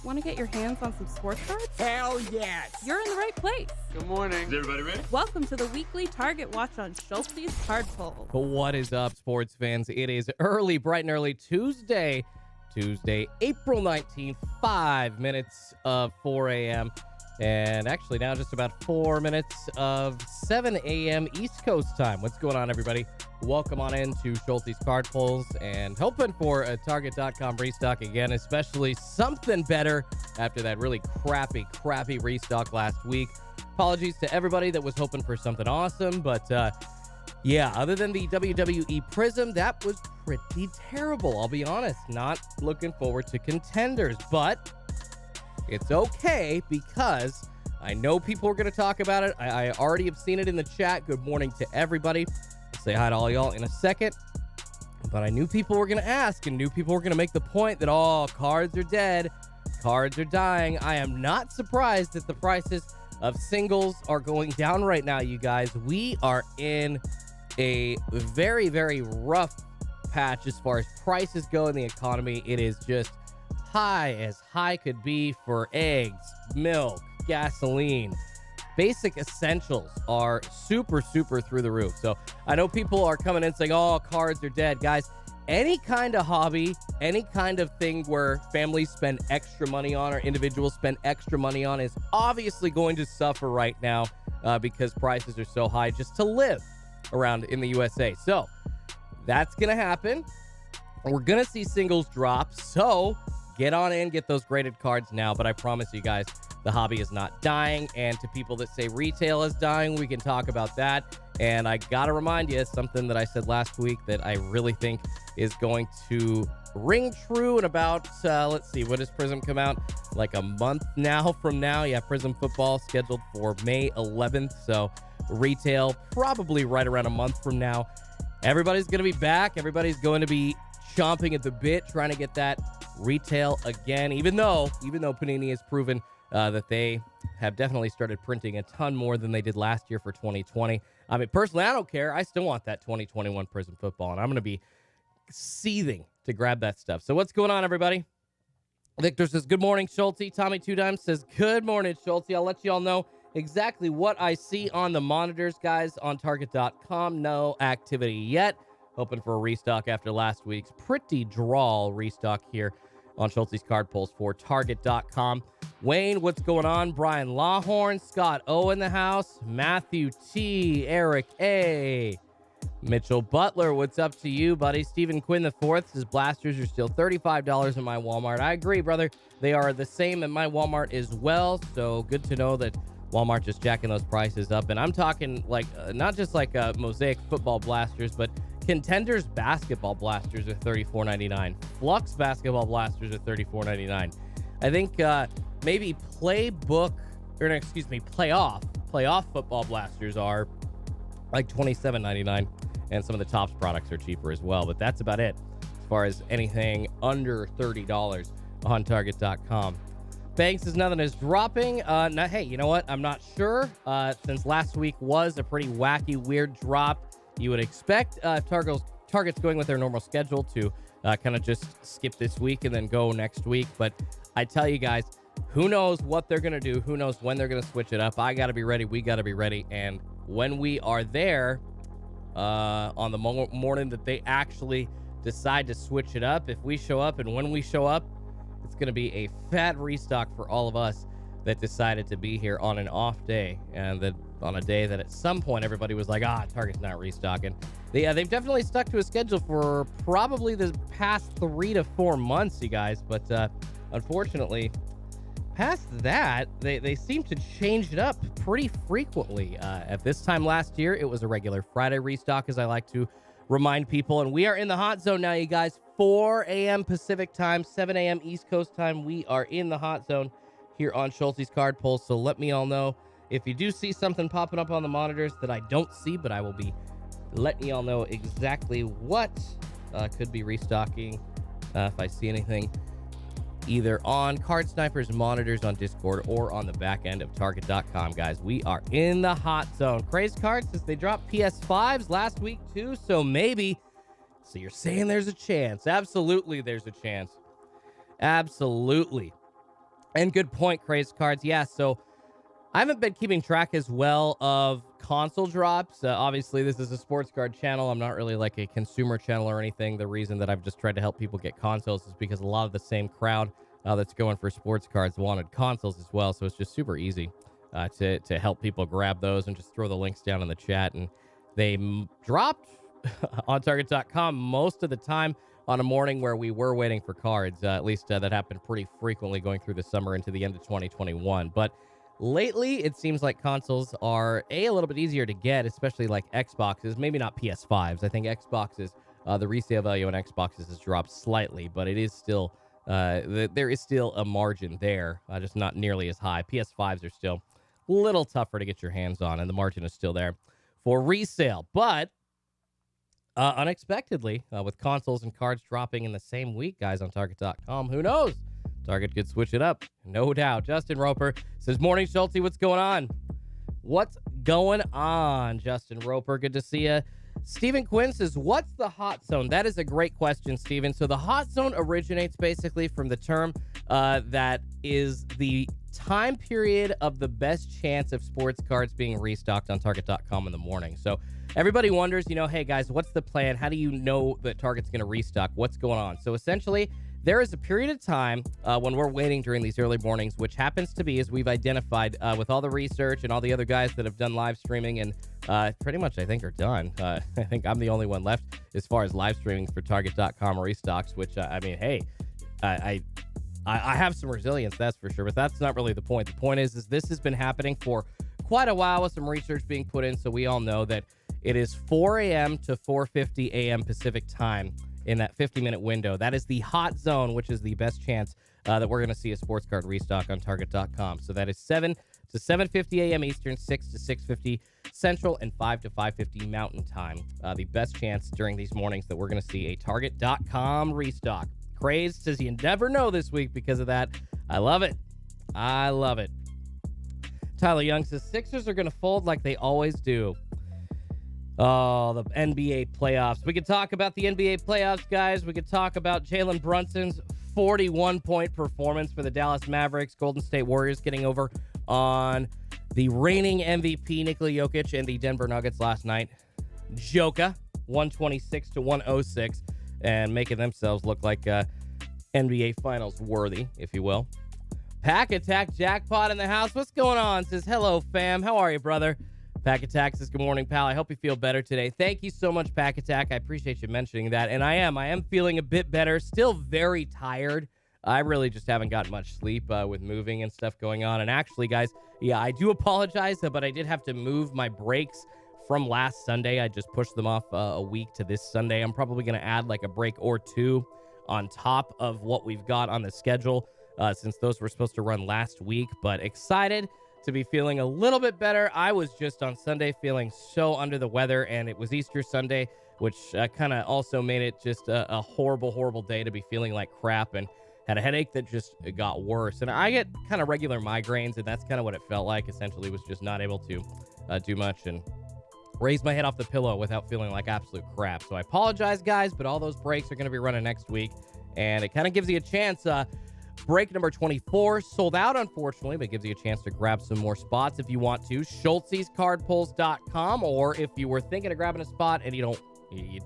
Want to get your hands on some sports cards? Hell yes! You're in the right place. Good morning. Is everybody ready? Welcome to the weekly Target Watch on Schultz's Card Pull. What is up, sports fans? It is early, bright and early Tuesday, April 19th, 5 minutes of 4 a.m. And actually now just about 4 minutes of 7 a.m. East Coast time. What's going on, everybody? Welcome on into Schultz's Card Pulls and hoping for a Target.com restock again, especially something better after that really crappy restock last week. Apologies to everybody that was hoping for something awesome, but yeah, other than the WWE Prism, that was pretty terrible. I'll be honest, not looking forward to contenders, but it's okay because I know people are going to talk about it. I already have seen it in the chat. Good morning to everybody. I'll say hi to all y'all in a second. But I knew people were going to ask and knew people were going to make the point that, oh, cards are dead. Cards are dying. I am not surprised that the prices of singles are going down right now, you guys. We are in a very, very rough patch as far as prices go in the economy. It is just high as high could be for eggs, milk, gasoline. Basic essentials are super through the roof. So I know people are coming in saying, oh, cards are dead. Guys, any kind of hobby, any kind of thing where families spend extra money on or individuals spend extra money on is obviously going to suffer right now because prices are so high just to live around in the USA. So that's going to happen. We're going to see singles drop. So get on in, get those graded cards now. But I promise you guys, the hobby is not dying. And to people that say retail is dying, we can talk about that. And I got to remind you something that I said last week that I really think is going to ring true in about, let's see, when does Prism come out? Like a month now from now. Yeah, Prism football scheduled for May 11th. So retail probably right around a month from now. Everybody's going to be back. Everybody's going to be chomping at the bit, trying to get that retail again, even though Panini has proven that they have definitely started printing a ton more than they did last year for 2020. I mean, personally, I don't care. I still want that 2021 Prism football, and I'm going to be seething to grab that stuff. So what's going on, everybody? Victor says, good morning, Schulte. Tommy Two Dimes says, good morning, Schulte. I'll let you all know exactly what I see on the monitors, guys, on Target.com. No activity yet. Hoping for a restock after last week's pretty drawl restock here on Schultz's Card Pulls for Target.com. Wayne, what's going on? Brian Lawhorn, Scott O in the house, Matthew T, Eric A, Mitchell Butler, what's up to you, buddy? Stephen Quinn IV says blasters are still $35 in my Walmart. I agree, brother. They are the same at my Walmart as well, so good to know that Walmart just jacking those prices up. And I'm talking like not just like Mosaic football blasters, but Contenders basketball blasters are $34.99. Flux basketball blasters are $34.99. I think maybe playoff football blasters are like $27.99, and some of the Topps products are cheaper as well. But that's about it as far as anything under $30 on Target.com. Banks says nothing is dropping. Hey, you know what? I'm not sure. Since last week was a pretty wacky, weird drop, you would expect Target's going with their normal schedule to kind of just skip this week and then go next week. But I tell you guys, who knows what they're going to do? Who knows when they're going to switch it up? I got to be ready. We got to be ready. And when we are there on the morning that they actually decide to switch it up, if we show up and when we show up, it's going to be a fat restock for all of us that decided to be here on an off day, and that on a day that at some point everybody was like, Target's not restocking. They've definitely stuck to a schedule for probably the past 3 to 4 months, you guys. But unfortunately, past that, they seem to change it up pretty frequently. At this time last year, it was a regular Friday restock, as I like to remind people. And we are in the hot zone now, you guys. 4 a.m. Pacific time, 7 a.m. East Coast time. We are in the hot zone here on Schultz's Card Pull. So let me all know if you do see something popping up on the monitors that I don't see, but I will be letting you all know exactly what could be restocking if I see anything either on Card Sniper's monitors on Discord or on the back end of Target.com, guys. We are in the hot zone. Crazed Cards says they dropped PS5s last week too, so maybe. So you're saying there's a chance. Absolutely there's a chance. Absolutely. And good point, Crazed Cards. Yeah, so I haven't been keeping track as well of console drops. Obviously, this is a sports card channel. I'm not really like a consumer channel or anything. The reason that I've just tried to help people get consoles is because a lot of the same crowd that's going for sports cards wanted consoles as well. So it's just super easy to help people grab those and just throw the links down in the chat. And they dropped on Target.com most of the time on a morning where we were waiting for cards. At least that happened pretty frequently going through the summer into the end of 2021. But lately, it seems like consoles are a little bit easier to get, especially like Xboxes. Maybe not PS5s. I think Xboxes, the resale value on Xboxes has dropped slightly, but it is still there is still a margin there, just not nearly as high. PS5s are still a little tougher to get your hands on, and the margin is still there for resale. But unexpectedly, with consoles and cards dropping in the same week, guys, on Target.com, who knows? Target could switch it up, no doubt. Justin Roper says, morning, Schulte, what's going on? What's going on, Justin Roper? Good to see you. Stephen Quinn says, what's the hot zone? That is a great question, Stephen. So the hot zone originates basically from the term that is the time period of the best chance of sports cards being restocked on Target.com in the morning. So everybody wonders, hey, guys, what's the plan? How do you know that Target's going to restock? What's going on? So essentially, there is a period of time when we're waiting during these early mornings, which happens to be, as we've identified with all the research and all the other guys that have done live streaming and pretty much, I think, are done. I think I'm the only one left as far as live streaming for Target.com restocks, which, I mean, hey, I have some resilience, that's for sure, but that's not really the point. The point is this has been happening for quite a while with some research being put in, so we all know that it is 4 a.m. to 4:50 a.m. Pacific time in that 50-minute window. That is the hot zone, which is the best chance that we're going to see a sports card restock on Target.com. So that is 7 to 7:50 a.m. Eastern, 6 to 6:50 Central, and 5 to 5:50 Mountain Time. The best chance during these mornings that we're going to see a Target.com restock. Craze says you never know this week because of that. I love it. I love it. Tyler Young says Sixers are going to fold like they always do. Oh, the NBA playoffs. We could talk about the NBA playoffs, guys. We could talk about Jalen Brunson's 41-point performance for the Dallas Mavericks. Golden State Warriors getting over on the reigning MVP Nikola Jokic and the Denver Nuggets last night. Joker, 126 to 106, and making themselves look like NBA Finals worthy, if you will. Pack Attack Jackpot in the house. What's going on? Says, hello, fam. How are you, brother? Pack Attack says, good morning, pal. I hope you feel better today. Thank you so much, Pack Attack. I appreciate you mentioning that. And I am feeling a bit better. Still very tired. I really just haven't gotten much sleep with moving and stuff going on. And actually, guys, yeah, I do apologize, but I did have to move my breaks from last Sunday. I just pushed them off a week to this Sunday. I'm probably going to add like a break or two on top of what we've got on the schedule since those were supposed to run last week. But excited to be feeling a little bit better. I was just on Sunday feeling so under the weather, and it was Easter Sunday, which kind of also made it just a horrible, horrible day to be feeling like crap, and had a headache that just got worse. And I get kind of regular migraines, and that's kind of what it felt like. Essentially, was just not able to do much and raise my head off the pillow without feeling like absolute crap. So I apologize, guys, but all those breaks are going to be running next week, and it kind of gives you a chance. Break number 24 sold out, unfortunately, but gives you a chance to grab some more spots if you want to. SchultzesCardPulls.com, or if you were thinking of grabbing a spot and you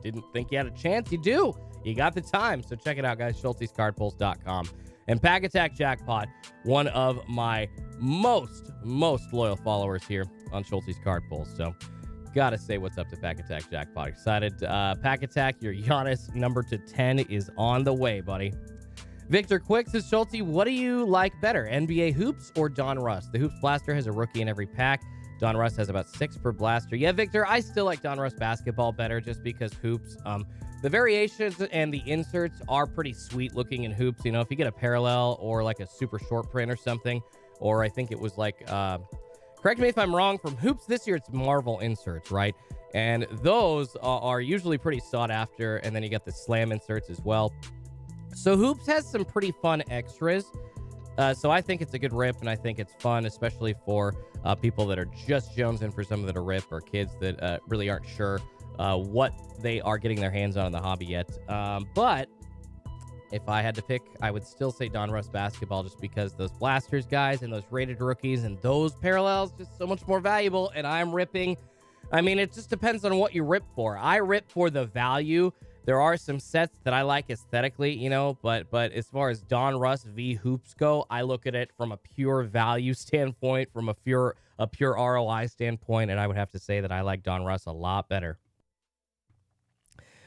didn't think you had a chance, you do. You got the time. So check it out, guys. SchultzesCardPulls.com. And Pack Attack Jackpot, one of my most loyal followers here on Schultzes Card Pulls. So gotta say what's up to Pack Attack Jackpot. Excited. Pack Attack, your Giannis number to 10 is on the way, buddy. Victor Quick says, Schulte, what do you like better, NBA Hoops or Don Russ? The Hoops Blaster has a rookie in every pack. Don Russ has about 6 per blaster. Yeah, Victor, I still like Don Russ basketball better just because Hoops, the variations and the inserts are pretty sweet looking in Hoops. You know, if you get a parallel or like a super short print or something, or I think it was like, correct me if I'm wrong, from Hoops this year, it's Marvel inserts, right? And those are usually pretty sought after. And then you got the Slam inserts as well. So Hoops has some pretty fun extras. So I think it's a good rip, and I think it's fun, especially for people that are just jonesing for some of the rip, or kids that really aren't sure what they are getting their hands on in the hobby yet. But if I had to pick, I would still say Donruss basketball just because those blasters guys and those rated rookies and those parallels just so much more valuable. And I'm ripping. I mean, it just depends on what you rip for. I rip for the value. There are some sets that I like aesthetically, you know, but as far as Donruss v Hoops go, I look at it from a pure value standpoint, from a pure ROI standpoint, and I would have to say that I like Donruss a lot better.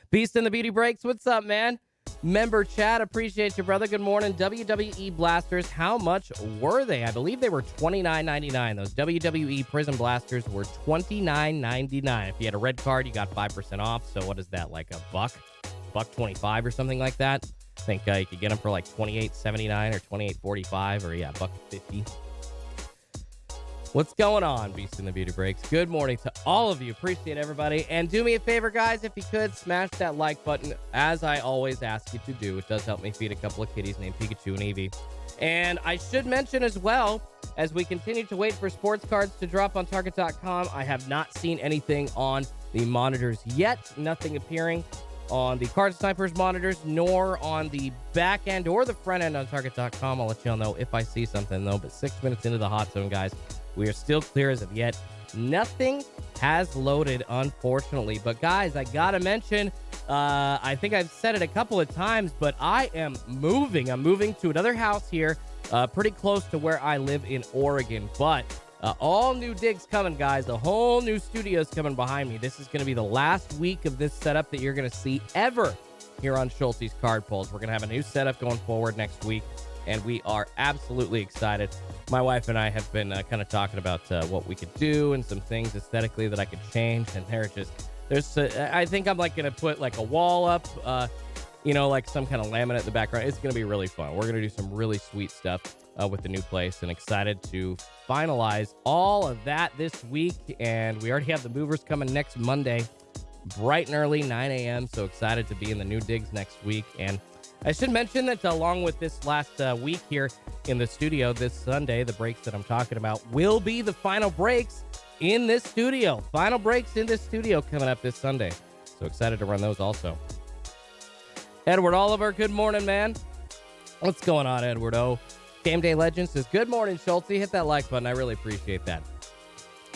Beast in the Beauty Breaks, what's up, man? Member chat, appreciate you, brother. Good morning. WWE Blasters, how much were they? I believe they were $29.99. Those WWE Prison Blasters were $29.99. If you had a red card, you got 5% off. So what is that, like a $1.25 or something like that? I think you could get them for like $28.79 or $28.45 or yeah, $1.50. What's going on, Beast in the Beauty Breaks? Good morning to all of you. Appreciate everybody. And do me a favor, guys, if you could, smash that like button, as I always ask you to do. It does help me feed a couple of kitties named Pikachu and Eevee. And I should mention as well, as we continue to wait for sports cards to drop on Target.com, I have not seen anything on the monitors yet. Nothing appearing on the Card Snipers monitors, nor on the back end or the front end on Target.com. I'll let y'all know if I see something, though. But 6 minutes into the hot zone, guys. We are still clear as of yet. Nothing has loaded, unfortunately. But, guys, I got to mention, I think I've said it a couple of times, but I am moving. I'm moving to another house here pretty close to where I live in Oregon. But all new digs coming, guys. A whole new studio's coming behind me. This is going to be the last week of this setup that you're going to see ever here on Schulte's Card Pulls. We're going to have a new setup going forward next week, and we are absolutely excited. My wife and I have been kind of talking about what we could do and some things aesthetically that I could change. And I think I'm like going to put like a wall up, like some kind of laminate in the background. It's going to be really fun. We're going to do some really sweet stuff with the new place, and excited to finalize all of that this week. And we already have the movers coming next Monday, bright and early, 9 a.m. So excited to be in the new digs next week. And I should mention that along with this last week here in the studio, this Sunday, the breaks that I'm talking about will be the final breaks in this studio. Final breaks in this studio coming up this Sunday. So excited to run those also. Edward Oliver, good morning, man. What's going on, Edward O? Game Day Legend says, good morning, Schulte. Hit that like button. I really appreciate that.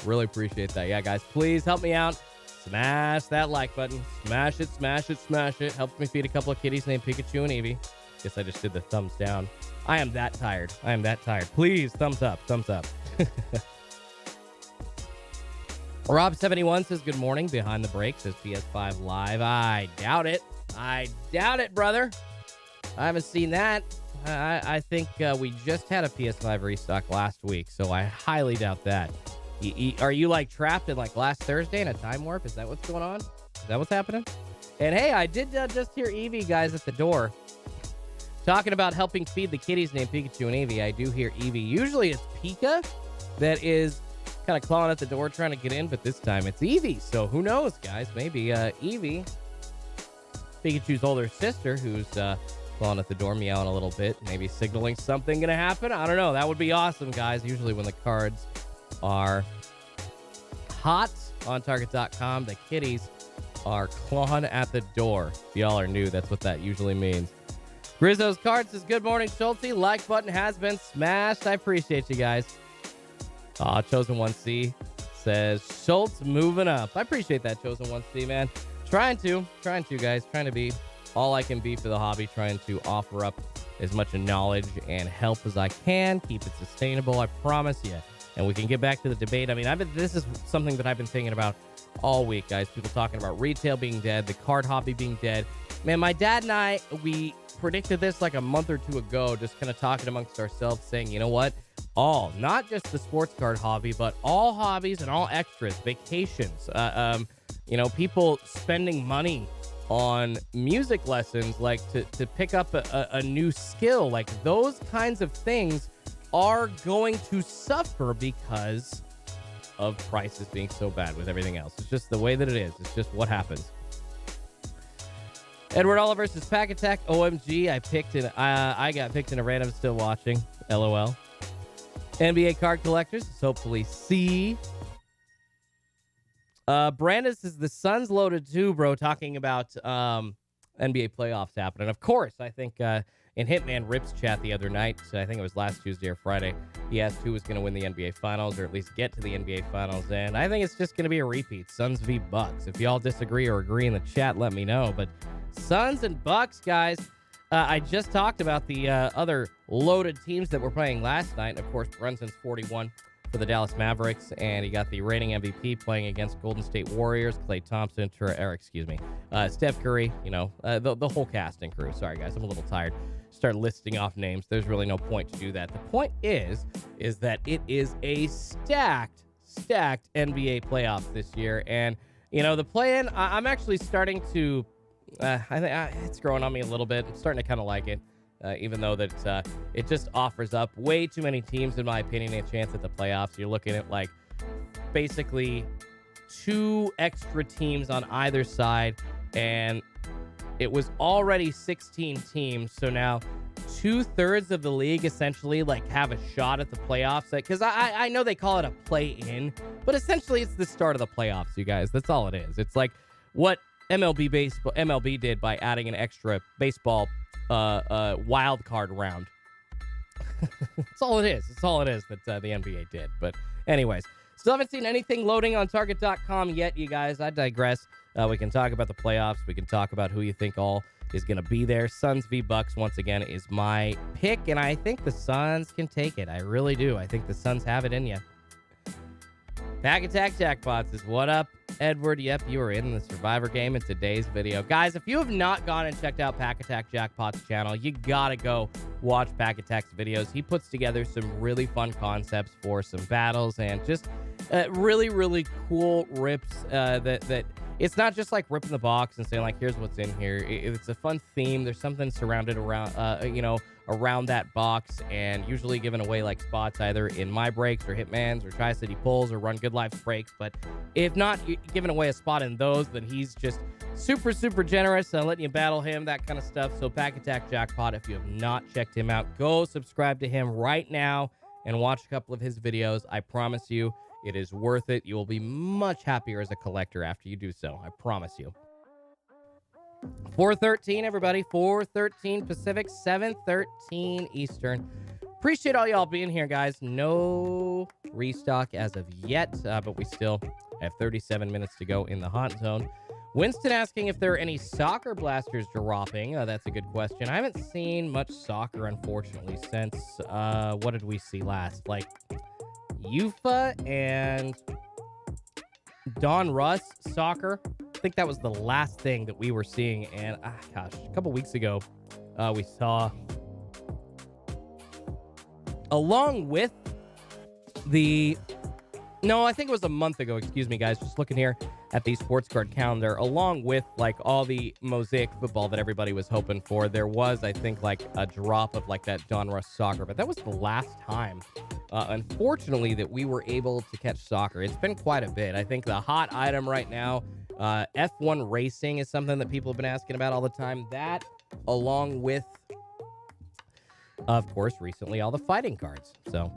Really appreciate that. Yeah, guys, please help me out. Smash that like button. Smash it, smash it, smash it. Helps me feed a couple of kitties named Pikachu and Eevee. Guess I just did the thumbs down. I am that tired. Please, thumbs up, thumbs up. Rob71 says, good morning. Behind the break says PS5 Live. I doubt it, brother. I haven't seen that. I think we just had a PS5 restock last week, so I highly doubt that. Are you like trapped in like last Thursday in a time warp? Is that what's going on? Is that what's happening? And hey, I did just hear Eevee guys at the door talking about helping feed the kitties named Pikachu and Eevee. I do hear Eevee. Usually it's Pika that is kind of clawing at the door trying to get in, but this time it's Eevee. So who knows, guys? Maybe Eevee, Pikachu's older sister, who's clawing at the door, meowing a little bit, maybe signaling something gonna happen. I don't know. That would be awesome, guys. Usually when the cards are hot on Target.com, the kitties are clawing at the door. If y'all are new, that's what that usually means. Grizzo's Card says, good morning, Schulte. Like button has been smashed. I appreciate you guys. Chosen 1C says, Schultz moving up. I appreciate that, Chosen 1C, man. Trying to, guys. Trying to be all I can be for the hobby. Trying to offer up as much knowledge and help as I can. Keep it sustainable, I promise you. And we can get back to the debate. I mean, this is something that I've been thinking about all week, guys. People talking about retail being dead, the card hobby being dead. Man, my dad and I, we predicted this like a month or two ago, just kind of talking amongst ourselves, saying, you know what? Not just the sports card hobby, but all hobbies and all extras, vacations, people spending money on music lessons, like to pick up a new skill, like those kinds of things are going to suffer because of prices being so bad with everything else. It's just the way that it is. It's just what happens. Edward Oliver says, Pack Attack, OMG, I got picked in a random, still watching, LOL. NBA card collectors, hopefully see. Brandon says, the sun's loaded too, bro, talking about NBA playoffs happen. And of course, I think in Hitman Rip's chat the other night, so I think it was last Tuesday or Friday, he asked who was going to win the NBA Finals, or at least get to the NBA Finals. And I think it's just going to be a repeat, Suns v. Bucks. If y'all disagree or agree in the chat, let me know. But Suns and Bucks, guys. I just talked about the other loaded teams that were playing last night. Of course, Brunson's 41 for the Dallas Mavericks, and he got the reigning MVP playing against Golden State Warriors. Klay Thompson, Steph Curry, the whole cast and crew. Sorry, guys, I'm a little tired. Start listing off names. There's really no point to do that. The point is that it is a stacked NBA playoffs this year, and the play-in. I'm actually starting to. I think it's growing on me a little bit. I'm starting to kind of like it, even though that it just offers up way too many teams, in my opinion, a chance at the playoffs. You're looking at like basically 2 extra teams on either side, and it was already 16 teams. So now 2/3 of the league essentially like have a shot at the playoffs. Because I know they call it a play-in, but essentially it's the start of the playoffs, you guys. That's all it is. It's like what MLB did by adding an extra baseball wild card round. That's all it is. That's all it is that the NBA did. But anyways, still haven't seen anything loading on Target.com yet, you guys. I digress. We can talk about the playoffs. We can talk about who you think all is going to be there. Suns v. Bucks, once again, is my pick, and I think the Suns can take it. I really do. I think the Suns have it in you. Pack Attack Jackpots is what up, Edward. Yep, you are in the Survivor game in today's video. Guys, if you have not gone and checked out Pack Attack Jackpot's channel, you gotta go watch Pack Attack's videos. He puts together some really fun concepts for some battles and just really, really cool rips that it's not just like ripping the box and saying like, here's what's in here. It's a fun theme. There's something surrounded around, around that box, and usually giving away like spots either in my breaks or Hitman's or Tri-City Pulls or Run Good Life's breaks. But if not giving away a spot in those, then he's just super, super generous and letting you battle him, that kind of stuff. So Pack Attack Jackpot, if you have not checked him out, go subscribe to him right now and watch a couple of his videos. I promise you, it is worth it. You will be much happier as a collector after you do so. I promise you. 4:13, everybody. 4:13 Pacific, 7:13 Eastern. Appreciate all y'all being here, guys. No restock as of yet, but we still have 37 minutes to go in the hot zone. Winston asking if there are any soccer blasters dropping. That's a good question. I haven't seen much soccer, unfortunately, since, what did we see last? Like, Yufa and Don Russ soccer. I think that was the last thing that we were seeing. And a couple weeks ago, we saw, along with I think it was a month ago. Excuse me, guys. Just looking here at the sports card calendar, along with like all the Mosaic football that everybody was hoping for, there was, I think, like a drop of like that Don Russ soccer. But that was the last time, unfortunately, that we were able to catch soccer. It's been quite a bit. I think the hot item right now, F1 racing, is something that people have been asking about all the time. That, along with, of course, recently all the fighting cards. So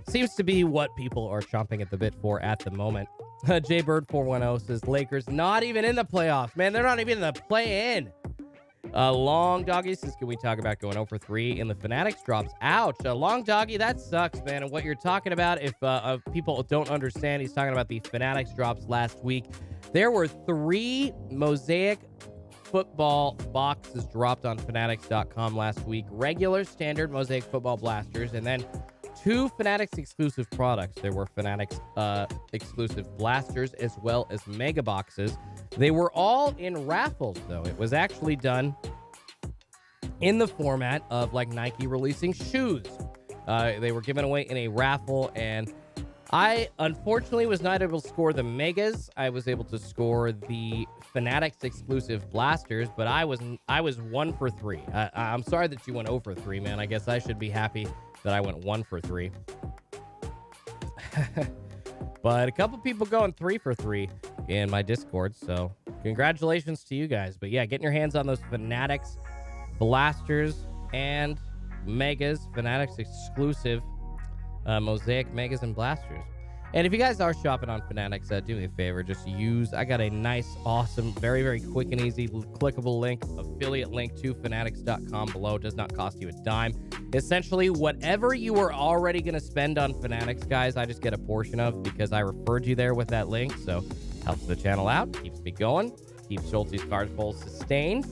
seems to be what people are chomping at the bit for at the moment. JBird410 says Lakers not even in the playoffs. Man, they're not even in the play-in. Long Doggy says, can we talk about going 0 for 3 in the Fanatics drops? Ouch. Long Doggy, that sucks, man. And what you're talking about, if people don't understand, he's talking about the Fanatics drops last week. There were 3 Mosaic football boxes dropped on Fanatics.com last week. Regular, standard Mosaic football blasters, and then 2 Fanatics exclusive products. There were Fanatics exclusive blasters as well as mega boxes. They were all in raffles, though. It was actually done in the format of like Nike releasing shoes. They were given away in a raffle, and I unfortunately was not able to score the megas. I was able to score the Fanatics exclusive blasters, but I was 1 for 3. I'm sorry that you went 0 for 3, man. I guess I should be happy that I went 1 for 3. But a couple people going 3 for 3 in my Discord, so congratulations to you guys. But yeah, getting your hands on those Fanatics blasters and megas, Fanatics exclusive Mosaic megas and blasters. And if you guys are shopping on Fanatics, do me a favor. Just I got a nice, awesome, very, very quick and easy clickable link, affiliate link to fanatics.com below. Does not cost you a dime. Essentially, whatever you were already going to spend on Fanatics, guys, I just get a portion of because I referred you there with that link. So helps the channel out, keeps me going, keeps Schultz's card poll sustained.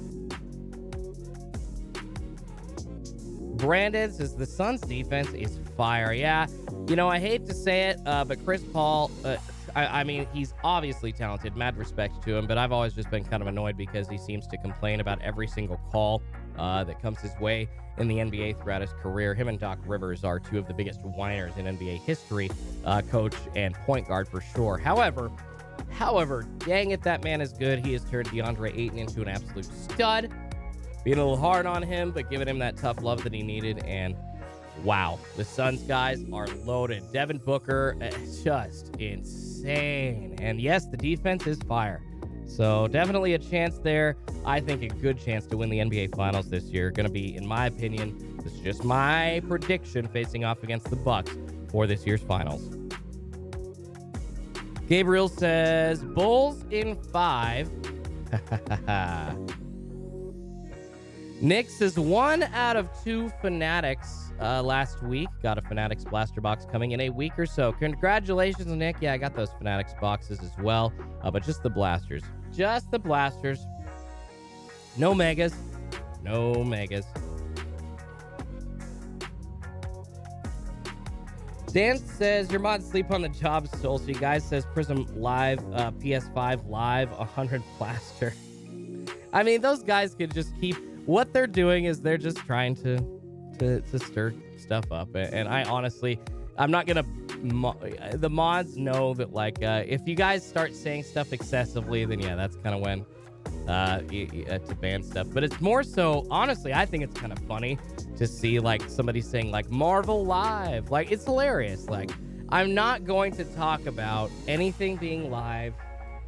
Brandon says the Suns defense is fire. Yeah, you know, I hate to say it, but Chris Paul, I mean, he's obviously talented, mad respect to him, but I've always just been kind of annoyed because he seems to complain about every single call that comes his way in the NBA throughout his career. Him and Doc Rivers are two of the biggest whiners in NBA history, coach and point guard for sure. However, dang it, that man is good. He has turned DeAndre Ayton into an absolute stud. Being a little hard on him, but giving him that tough love that he needed. And wow, the Suns guys are loaded. Devin Booker, just insane. And yes, the defense is fire. So definitely a chance there. I think a good chance to win the NBA Finals this year. Going to be, in my opinion, this is just my prediction, facing off against the Bucks for this year's Finals. Gabriel says, Bulls in 5. Nick says 1 out of 2 Fanatics last week. Got a Fanatics blaster box coming in a week or so. Congratulations, Nick. Yeah, I got those Fanatics boxes as well, but just the blasters. Just the blasters. No megas. No megas. Dan says, your mods sleep on the job, Solcy. Guys says Prism Live, PS5 Live, 100 blaster. I mean, those guys could just keep... What they're doing is they're just trying to stir stuff up. And I honestly, I'm not going to... The mods know that, like, if you guys start saying stuff excessively, then yeah, that's kind of when to ban stuff. But it's more so, honestly, I think it's kind of funny to see, like, somebody saying, like, Marvel Live. Like, it's hilarious. Like, I'm not going to talk about anything being live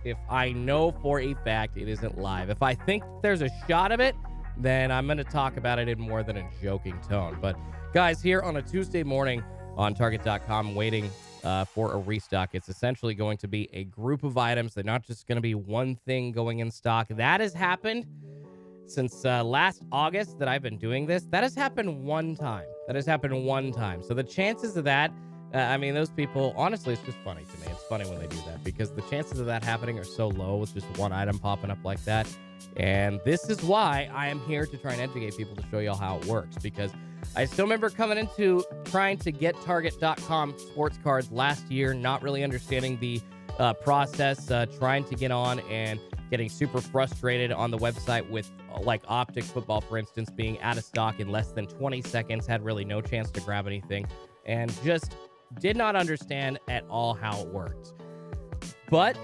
if I know for a fact it isn't live. If I think there's a shot of it, then I'm going to talk about it in more than a joking tone. But guys, here on a Tuesday morning on Target.com, waiting for a restock. It's essentially going to be a group of items. They're not just going to be one thing going in stock. That has happened since last August that I've been doing this. That has happened one time. So the chances of that, I mean, those people, honestly, it's just funny to me. It's funny when they do that because the chances of that happening are so low with just one item popping up like that. And this is why I am here to try and educate people to show y'all how it works, because I still remember coming into trying to get Target.com sports cards last year, not really understanding the process, trying to get on and getting super frustrated on the website with like Optic Football, for instance, being out of stock in less than 20 seconds, had really no chance to grab anything, and just did not understand at all how it worked. But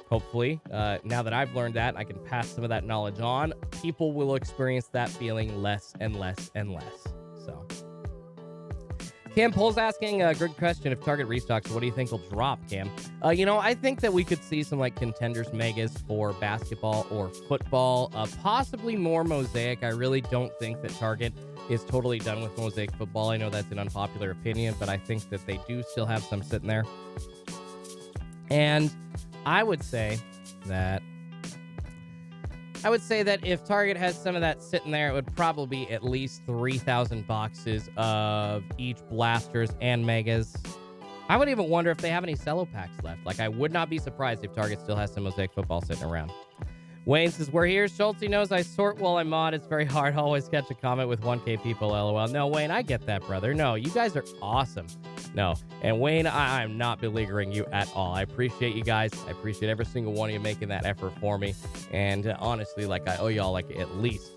hopefully, now that I've learned that, I can pass some of that knowledge on. People will experience that feeling less and less and less. So, Cam Pole's asking a good question. If Target restocks, what do you think will drop, Cam? You know, I think that we could see some like contenders megas for basketball or football, possibly more Mosaic. I really don't think that Target is totally done with Mosaic football. I know that's an unpopular opinion, but I think that they do still have some sitting there. And I would say that if Target has some of that sitting there, it would probably be at least 3,000 boxes of each blasters and megas. I would even wonder if they have any cello packs left. Like, I would not be surprised if Target still has some Mosaic football sitting around. Wayne says, we're here. Schulte knows I sort while I mod. It's very hard to always catch a comment with 1K people, LOL. No, Wayne, I get that, brother. No, you guys are awesome. No, and Wayne, I'm not beleaguering you at all. I appreciate you guys. I appreciate every single one of you making that effort for me. And honestly, like, I owe y'all like at least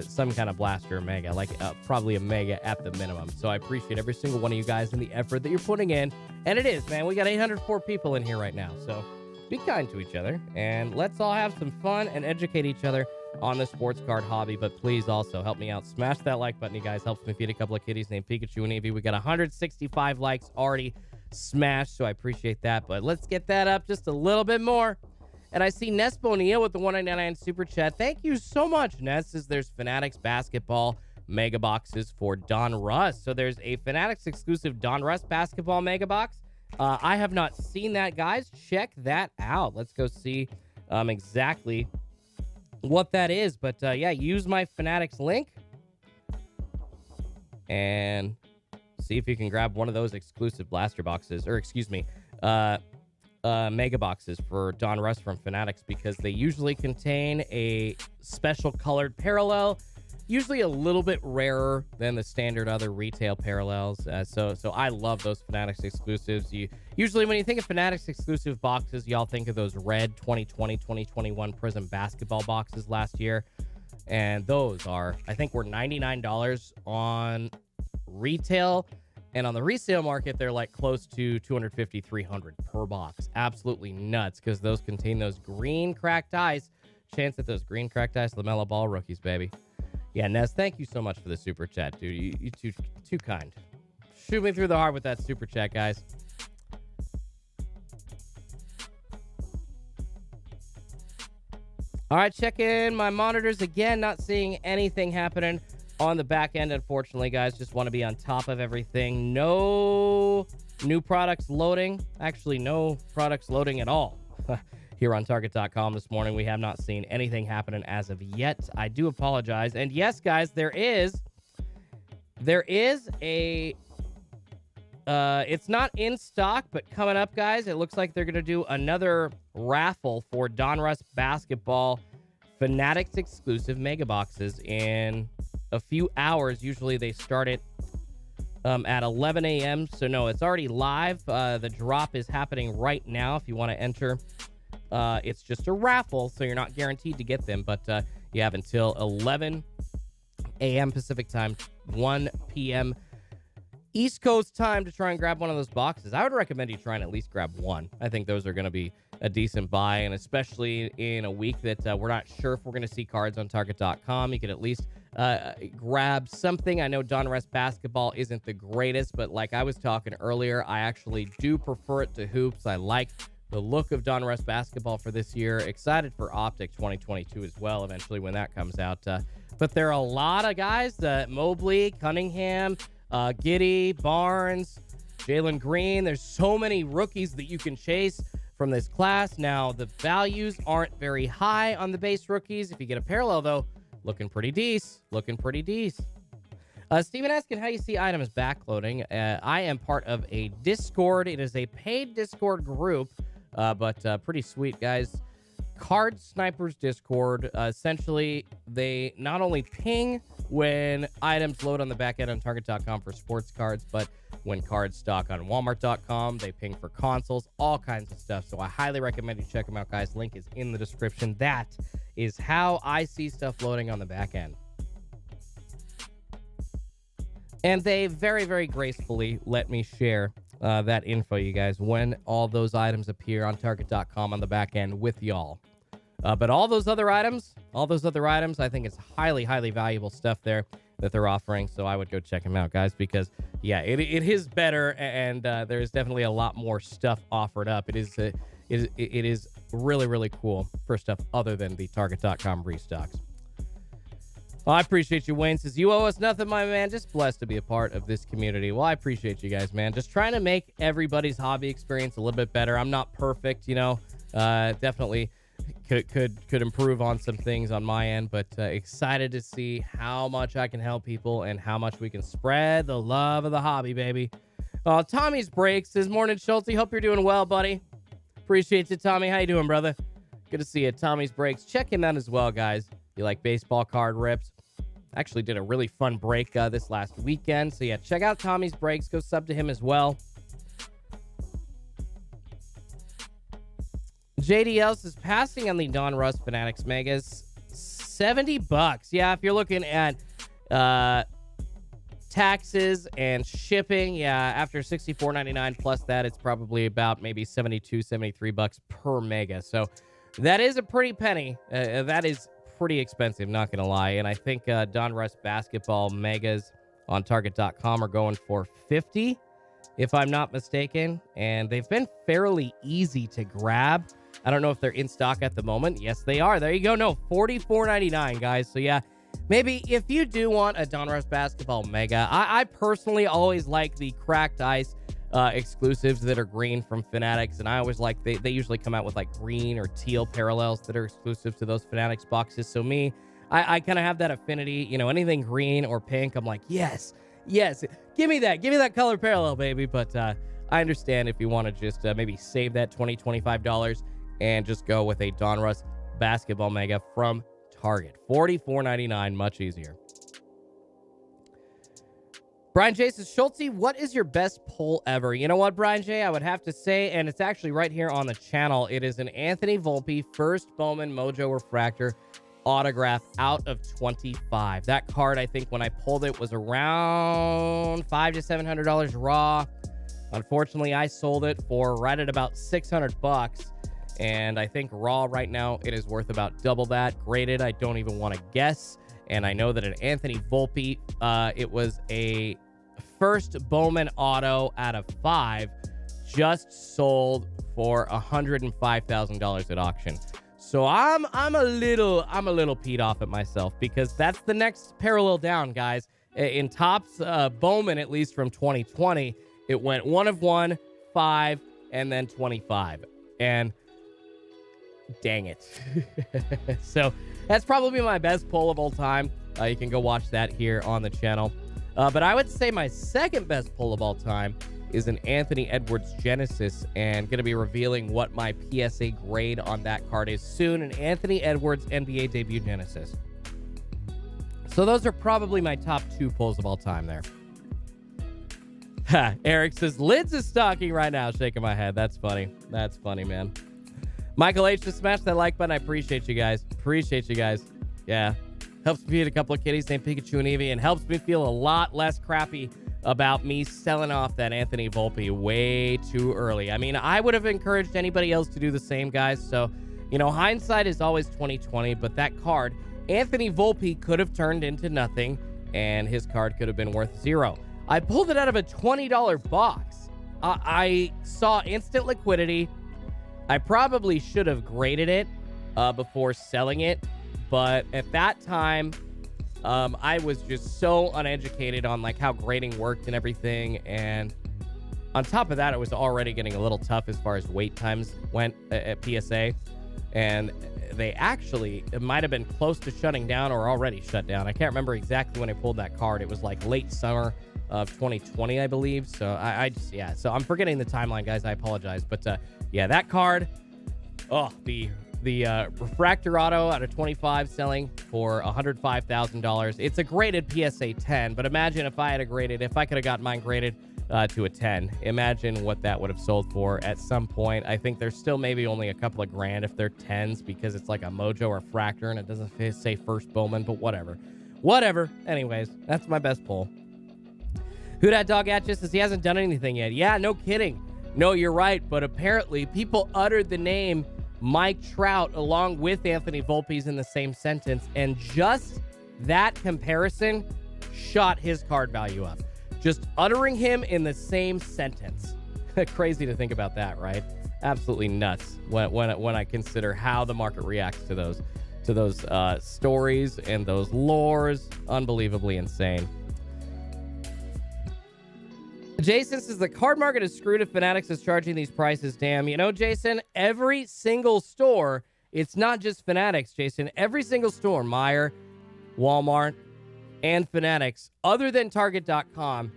some kind of blaster or mega, like probably a mega at the minimum. So I appreciate every single one of you guys and the effort that you're putting in. And it is, man. We got 804 people in here right now. So be kind to each other, and let's all have some fun and educate each other on the sports card hobby. But please also help me out. Smash that like button, you guys. Helps me feed a couple of kitties named Pikachu and Eevee. We got 165 likes already smashed, so I appreciate that. But let's get that up just a little bit more. And I see Ness Bonilla with the 199 super chat. Thank you so much, Ness. Says there's Fanatics basketball mega boxes for Don Russ. So there's a Fanatics exclusive Don Russ basketball mega box. I have not seen that, guys. Check that out. Let's go see exactly what that is. But yeah, use my Fanatics link and see if you can grab one of those exclusive blaster boxes, or excuse me, mega boxes for Donruss from Fanatics, because they usually contain a special colored parallel, usually a little bit rarer than the standard other retail parallels. So I love those Fanatics exclusives. Usually when you think of Fanatics exclusive boxes, y'all think of those red 2020, 2021 Prism basketball boxes last year. And those are, I think, were $99 on retail. And on the resale market, they're like close to $250, $300 per box. Absolutely nuts, because those contain those green cracked ice. Chance at those green cracked ice LaMelo Ball rookies, baby. Yeah, Ness, thank you so much for the super chat, dude. You too kind. Shoot me through the heart with that super chat, guys. All right, check in my monitors again. Not seeing anything happening on the back end, unfortunately, guys. Just want to be on top of everything. No new products loading. Actually, no products loading at all. Here on Target.com this morning, we have not seen anything happening as of yet. I do apologize. And yes, guys, there is a it's not in stock, but coming up, guys, it looks like they're going to do another raffle for Donruss Basketball Fanatics exclusive mega boxes in a few hours. Usually they start it at 11 a.m. So no, it's already live. The drop is happening right now. If you want to enter, it's just a raffle, so you're not guaranteed to get them, but you have until 11 a.m. Pacific time, 1 p.m. East Coast time to try and grab one of those boxes. I would recommend you try and at least grab one. I think those are going to be a decent buy, and especially in a week that we're not sure if we're going to see cards on Target.com, you could at least grab something. I know Donruss Basketball isn't the greatest, but like I was talking earlier, I actually do prefer it to Hoops. I like the look of Donruss Basketball for this year. Excited for Optic 2022 as well, eventually when that comes out. But there are a lot of guys, Mobley, Cunningham, Giddey, Barnes, Jalen Green. There's so many rookies that you can chase from this class. Now, the values aren't very high on the base rookies. If you get a parallel, though, looking pretty decent. Steven asking how you see items backloading. I am part of a Discord. It is a paid Discord group, but pretty sweet, guys. Card Snipers Discord. Essentially, they not only ping when items load on the back end on Target.com for sports cards, but when cards stock on Walmart.com, they ping for consoles, all kinds of stuff. So I highly recommend you check them out, guys. Link is in the description. That is how I see stuff loading on the back end. And they very, very gracefully let me share that info, you guys, when all those items appear on Target.com on the back end with y'all. But all those other items, I think it's highly, highly valuable stuff there that they're offering. So I would go check them out, guys, because, yeah, it is better, and there's definitely a lot more stuff offered up. It is really, really cool for stuff other than the Target.com restocks. Well, I appreciate you, Wayne. Says, you owe us nothing, my man. Just blessed to be a part of this community. Well, I appreciate you guys, man. Just trying to make everybody's hobby experience a little bit better. I'm not perfect, you know. Definitely could improve on some things on my end, but excited to see how much I can help people and how much we can spread the love of the hobby, baby. Tommy's Breaks says, morning, Schulte. Hope you're doing well, buddy. Appreciate you, Tommy. How you doing, brother? Good to see you. Tommy's Breaks. Check him out as well, guys. You like baseball card rips? Actually did a really fun break this last weekend. So, yeah, check out Tommy's Breaks. Go sub to him as well. JDL says, passing on the Donruss Fanatics Megas, $70. Yeah, if you're looking at taxes and shipping, yeah, after $64.99 plus that, it's probably about maybe $72, $73 per mega. So that is a pretty penny. That is pretty expensive, not gonna lie. And I think Donruss Basketball Megas on Target.com are going for $50, if I'm not mistaken. And they've been fairly easy to grab. I don't know if they're in stock at the moment. Yes, they are. There you go. No, $44.99, guys. So, yeah, maybe if you do want a Donruss Basketball Mega, I personally always like the cracked ice exclusives that are green from Fanatics, and I always like, they usually come out with like green or teal parallels that are exclusive to those Fanatics boxes. So I kind of have that affinity, you know, anything green or pink, I'm like, yes, give me that color parallel, baby. But I understand if you want to just maybe save that $20-$25 and just go with a Donruss basketball mega from Target. $44.99, much easier. Brian J says, Schultzy, what is your best pull ever? You know what, Brian J, I would have to say, and it's actually right here on the channel, it is an Anthony Volpe first Bowman Mojo Refractor autograph out of 25. That card, I think, when I pulled it, was around $500 to $700 raw. Unfortunately, I sold it for right at about $600, and I think raw right now, it is worth about double that. Graded, I don't even want to guess. And I know that an Anthony Volpe, it was a first Bowman auto out of 5, just sold for $105,000 at auction. So I'm a little peed off at myself, because that's the next parallel down, guys. In Topps Bowman, at least from 2020, it went 1 of 1, 5, and then 25. And dang it. So that's probably my best pull of all time. You can go watch that here on the channel. But I would say my second best pull of all time is an Anthony Edwards Genesis, and going to be revealing what my PSA grade on that card is soon. An Anthony Edwards NBA debut Genesis. So those are probably my top 2 pulls of all time there. Eric says, Lids is stalking right now, shaking my head. That's funny. That's funny, man. Michael H, just smash that like button. I appreciate you guys. Yeah. Helps me feed a couple of kitties named Pikachu and Eevee, and helps me feel a lot less crappy about me selling off that Anthony Volpe way too early. I mean, I would have encouraged anybody else to do the same, guys. So, you know, hindsight is always 20/20, but that card, Anthony Volpe, could have turned into nothing, and his card could have been worth 0. I pulled it out of a $20 box. I saw instant liquidity. I probably should have graded it before selling it, but at that time, I was just so uneducated on like how grading worked and everything, and on top of that, it was already getting a little tough as far as wait times went at PSA, and it might have been close to shutting down or already shut down. I can't remember exactly when I pulled that card. It was like late summer of 2020, I believe. So so I'm forgetting the timeline, guys. I apologize, but yeah, that card, the refractor auto out of 25 selling for $105,000. It's a graded PSA 10, but imagine if I could have gotten mine graded to a 10. Imagine what that would have sold for at some point. I think there's still maybe only a couple of grand if they're 10s, because it's like a Mojo refractor and it doesn't say first Bowman, but whatever. Anyways, that's my best pull. Who Dat Dog at just says he hasn't done anything yet. Yeah, no kidding. No, you're right, but apparently people uttered the name Mike Trout along with Anthony Volpe's in the same sentence, and just that comparison shot his card value up. Just uttering him in the same sentence. Crazy to think about that, right? Absolutely nuts when I consider how the market reacts to those stories and those lores. Unbelievably insane. Jason says the card market is screwed if Fanatics is charging these prices. Damn. You know, Jason, every single store, it's not just Fanatics, Jason. Every single store, Meijer, Walmart, and Fanatics, other than Target.com,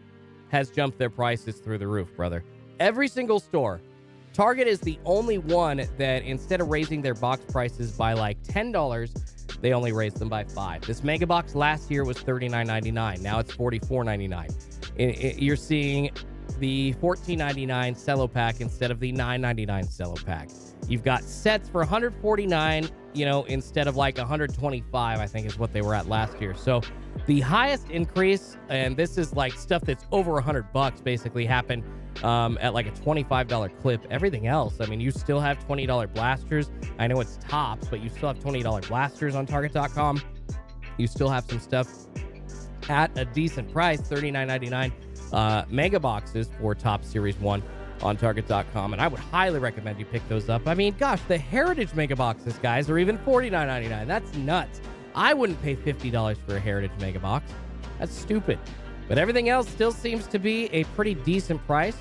has jumped their prices through the roof, brother. Every single store. Target is the only one that, instead of raising their box prices by like $10, they only raised them by $5. This mega box last year was $39.99. Now it's $44.99. You're seeing the $14.99 cello pack instead of the $9.99 cello pack. You've got sets for $149, instead of like $125, I think is what they were at last year. So the highest increase, and this is like stuff that's over $100 basically, happened at like a $25 clip. Everything else, I mean, you still have $20 blasters. I know it's Topps, but you still have $20 blasters on Target.com. You still have some stuff at a decent price, $39.99 mega boxes for Topps Series 1 on Target.com, and I would highly recommend you pick those up. I mean, gosh, the Heritage mega boxes, guys, are even $49.99. That's nuts. I wouldn't pay $50 for a Heritage mega box. That's stupid. But everything else still seems to be a pretty decent price.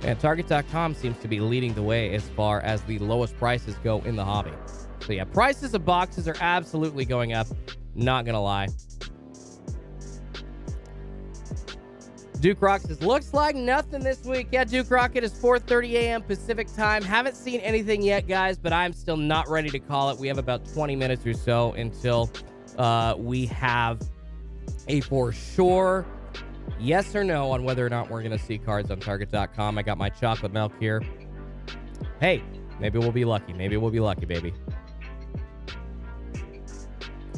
And Target.com seems to be leading the way as far as the lowest prices go in the hobby. So yeah, prices of boxes are absolutely going up. Not gonna lie. Duke Rock says, looks like nothing this week. Yeah, Duke Rocket is 4:30 a.m. Pacific time. Haven't seen anything yet, guys, but I'm still not ready to call it. We have about 20 minutes or so until we have a for sure yes or no on whether or not we're going to see cards on Target.com. I got my chocolate milk here. Hey, maybe we'll be lucky. Maybe we'll be lucky, baby.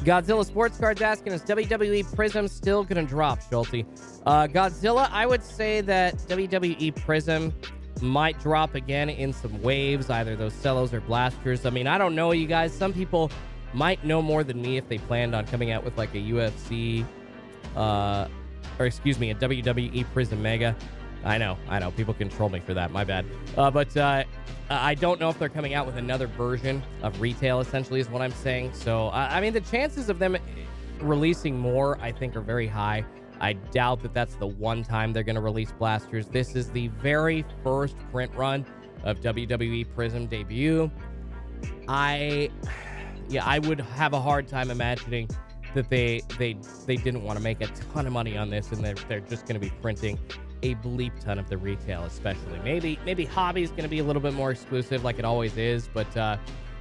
Godzilla Sports Cards asking, is WWE Prism still going to drop, Schulte? Godzilla, I would say that WWE Prism might drop again in some waves, either those cellos or blasters. I mean, I don't know, you guys. Some people might know more than me if they planned on coming out with like a UFC, a WWE Prism Mega. I know. People control me for that. My bad. But I don't know if they're coming out with another version of retail, essentially, is what I'm saying. So, I mean, the chances of them releasing more, I think, are very high. I doubt that that's the one time they're going to release blasters. This is the very first print run of WWE Prism debut. I would have a hard time imagining that they didn't want to make a ton of money on this, and they're just going to be printing a bleep ton of the retail, especially. Maybe hobby is going to be a little bit more exclusive like it always is, but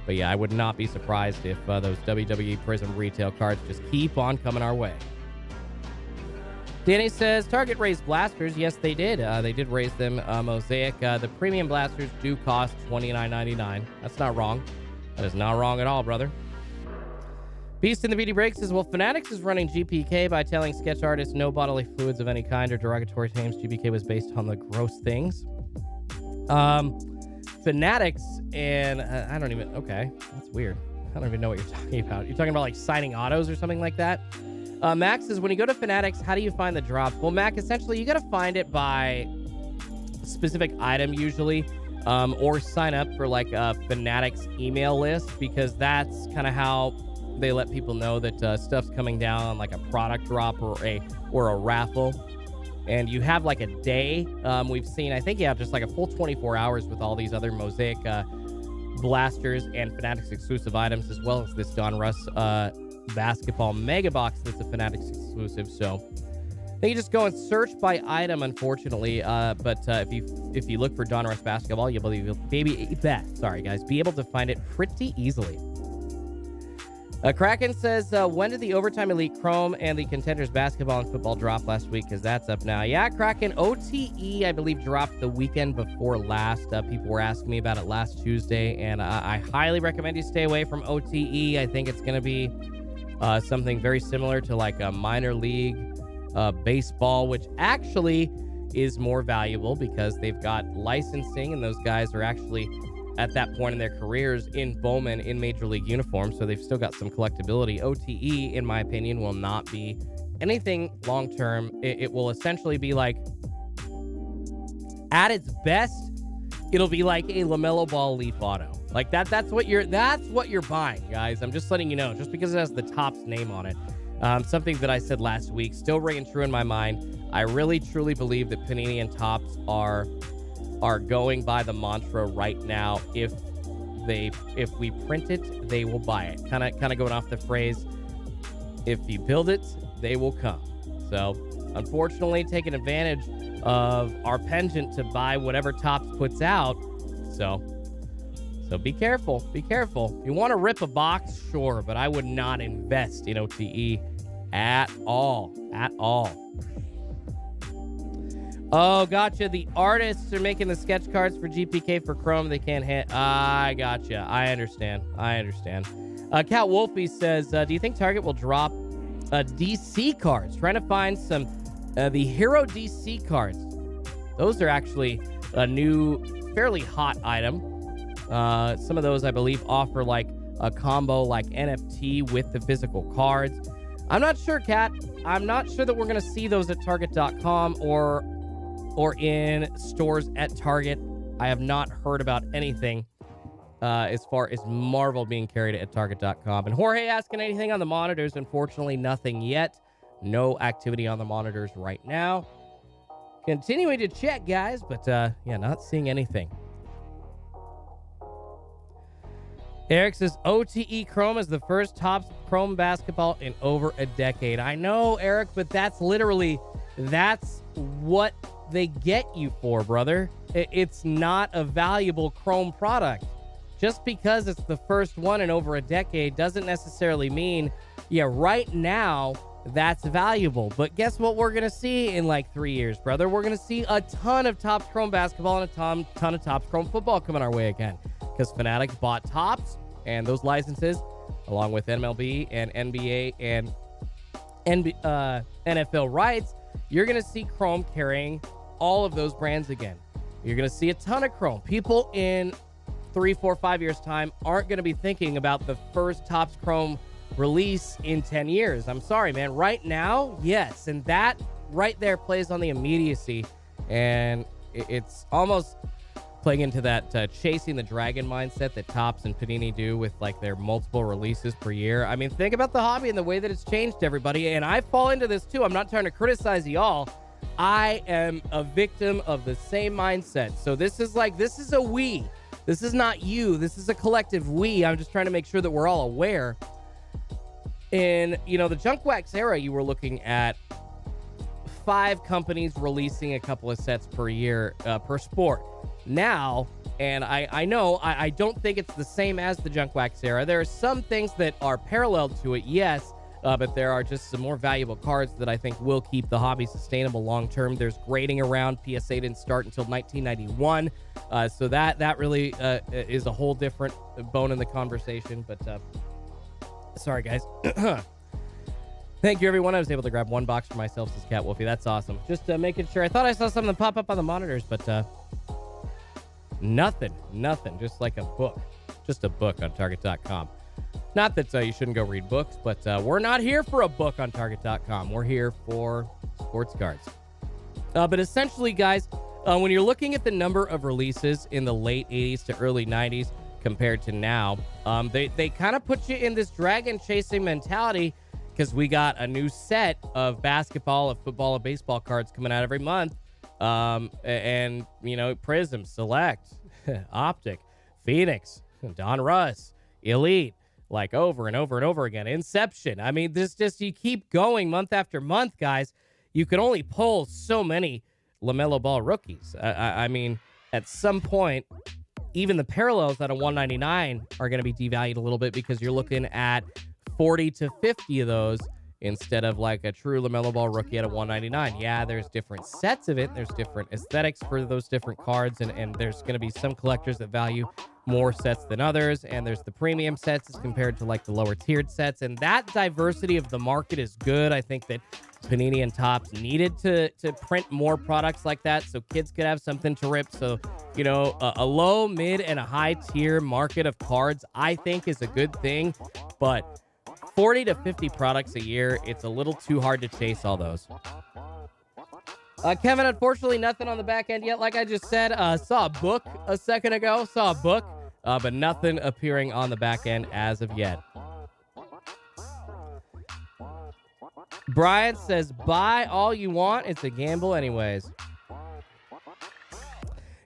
yeah, I would not be surprised if those WWE Prism retail cards just keep on coming our way. Danny says, Target raised blasters. Yes, they did. They did raise them. Mosaic. The premium blasters do cost $29.99. That's not wrong. That is not wrong at all, brother. Beast in the BD Break says, well, Fanatics is running GPK by telling sketch artists no bodily fluids of any kind or derogatory names. GPK was based on the gross things. Fanatics and I don't even, okay, that's weird. I don't even know what you're talking about. You're talking about like signing autos or something like that? Max says, when you go to Fanatics, how do you find the drops? Well, Mac, essentially, you got to find it by specific item usually, or sign up for like a Fanatics email list, because that's kind of how they let people know that stuff's coming down on like a product drop or a raffle. And you have like a day. We've seen, I think you have just like a full 24 hours with all these other Mosaic blasters and Fanatics exclusive items, as well as this Don Russ basketball mega box that's a Fanatics exclusive. So then you just go and search by item, unfortunately. But if you look for Don Russ basketball, you'll be able to find it pretty easily. Kraken says, when did the Overtime Elite Chrome and the Contenders basketball and football drop last week? Because that's up now. Yeah, Kraken, OTE, I believe, dropped the weekend before last. People were asking me about it last Tuesday, and I highly recommend you stay away from OTE. I think it's going to be something very similar to like a minor league baseball, which actually is more valuable because they've got licensing, and those guys are actually at that point in their careers in Bowman in Major League uniform, so they've still got some collectability. OTE, in my opinion, will not be anything long-term. It will essentially be like, at its best, it'll be like a LaMelo Ball Leaf Auto. Like that's what you're buying, guys. I'm just letting you know, just because it has the Topps name on it. Something that I said last week, still ringing true in my mind. I really, truly believe that Panini and Topps are going by the mantra right now. If we print it, they will buy it. Kind of going off the phrase, if you build it, they will come. So, unfortunately, taking advantage of our penchant to buy whatever Topps puts out. So be careful. Be careful. You want to rip a box, sure, but I would not invest in OTE at all. At all. Oh, gotcha. The artists are making the sketch cards for GPK for Chrome. They can't hit. I gotcha. I understand. Cat Wolfie says, do you think Target will drop DC cards? Trying to find some the Hero DC cards. Those are actually a new, fairly hot item. Some of those, I believe, offer like a combo like NFT with the physical cards. I'm not sure, Cat. I'm not sure that we're going to see those at Target.com or in stores at Target. I have not heard about anything as far as Marvel being carried at Target.com. And Jorge asking anything on the monitors. Unfortunately, nothing yet. No activity on the monitors right now. Continuing to check, guys, but yeah, not seeing anything. Eric says OTE Chrome is the first Topps Chrome basketball in over a decade. I know, Eric, but that's what they get you for, brother. It's not a valuable Chrome product. Just because it's the first one in over a decade doesn't necessarily mean, yeah, right now that's valuable. But guess what we're going to see in like 3 years, brother? We're going to see a ton of Topps Chrome basketball and a ton of Topps Chrome football coming our way again. Because Fanatics bought Topps and those licenses, along with MLB and NBA and NFL rights. You're going to see Chrome carrying all of those brands again. You're going to see a ton of Chrome. People in 3, 4, 5 years' time aren't going to be thinking about the first Topps Chrome release in 10 years. I'm sorry, man. Right now, yes. And that right there plays on the immediacy. And it's almost playing into that chasing the dragon mindset that Topps and Panini do with like their multiple releases per year. I mean, think about the hobby and the way that it's changed, everybody. And I fall into this too. I'm not trying to criticize y'all. I am a victim of the same mindset. So this is a we. This is not you. This is a collective we. I'm just trying to make sure that we're all aware. In, the junk wax era, you were looking at 5 companies releasing a couple of sets per year per sport. Now, and I know I don't think it's the same as the junk wax era. There are some things that are parallel to it, yes, but there are just some more valuable cards that I think will keep the hobby sustainable long term. There's grading around. PSA didn't start until 1991, so that really is a whole different bone in the conversation. But sorry, guys. Thank you, everyone. I was able to grab 1 box for myself, says Cat Wolfie. That's awesome. Just making sure. I thought I saw something pop up on the monitors, but nothing. Just like a book. Just a book on Target.com. Not that you shouldn't go read books, but we're not here for a book on Target.com. We're here for sports cards. But essentially, guys, when you're looking at the number of releases in the late 80s to early 90s compared to now, they kind of put you in this dragon chasing mentality because we got a new set of basketball, of football, and baseball cards coming out every month. And, Prism, Select, Optic, Phoenix, Don Russ, Elite, like over and over and over again. Inception. I mean, you keep going month after month, guys. You can only pull so many LaMelo Ball rookies. I mean, at some point, even the parallels at a 199 are going to be devalued a little bit because you're looking at 40 to 50 of those instead of like a true LaMelo Ball rookie at a 199. Yeah, there's different sets of it. There's different aesthetics for those different cards, and there's going to be some collectors that value more sets than others, and there's the premium sets as compared to like the lower tiered sets, and that diversity of the market is good. I think that Panini and Topps needed to print more products like that so kids could have something to rip. So, a low, mid, and a high tier market of cards, I think, is a good thing, but 40 to 50 products a year, it's a little too hard to chase all those. Kevin, unfortunately, nothing on the back end yet. Like I just said, saw a book a second ago. But nothing appearing on the back end as of yet. Brian says, buy all you want. It's a gamble anyways.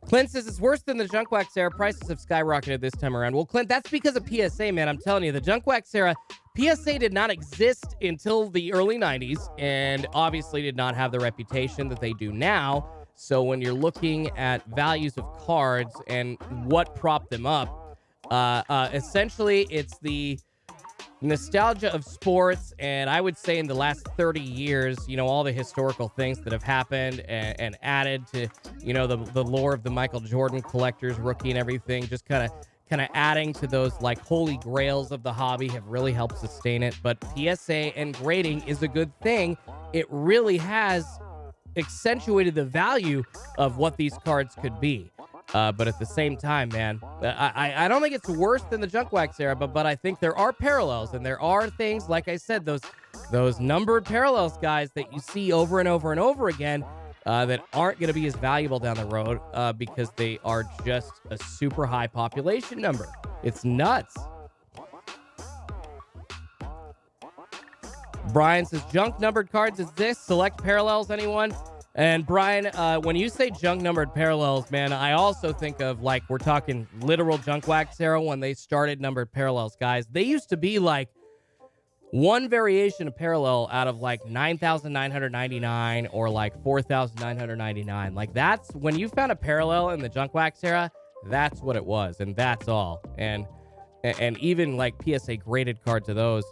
Clint says, it's worse than the junk wax era. Prices have skyrocketed this time around. Well, Clint, that's because of PSA, man. I'm telling you, the junk wax era, PSA did not exist until the early 90s and obviously did not have the reputation that they do now. So when you're looking at values of cards and what propped them up, essentially it's the nostalgia of sports, and I would say in the last 30 years, all the historical things that have happened and added to, the lore of the Michael Jordan collector's rookie and everything, just kind of adding to those like holy grails of the hobby have really helped sustain it. But PSA and grading is a good thing. It really has accentuated the value of what these cards could be. But at the same time, man, I don't think it's worse than the junk wax era, but I think there are parallels, and there are things, like I said, those numbered parallels, guys, that you see over and over and over again that aren't going to be as valuable down the road because they are just a super high population number. It's nuts. Brian says, junk numbered cards exist. Select parallels, anyone? And Brian, when you say junk numbered parallels, man, I also think of like we're talking literal junk wax era when they started numbered parallels, guys. They used to be like one variation of parallel out of like 9,999 or like 4,999. Like that's when you found a parallel in the junk wax era, that's what it was, and that's all. And even like PSA graded cards of those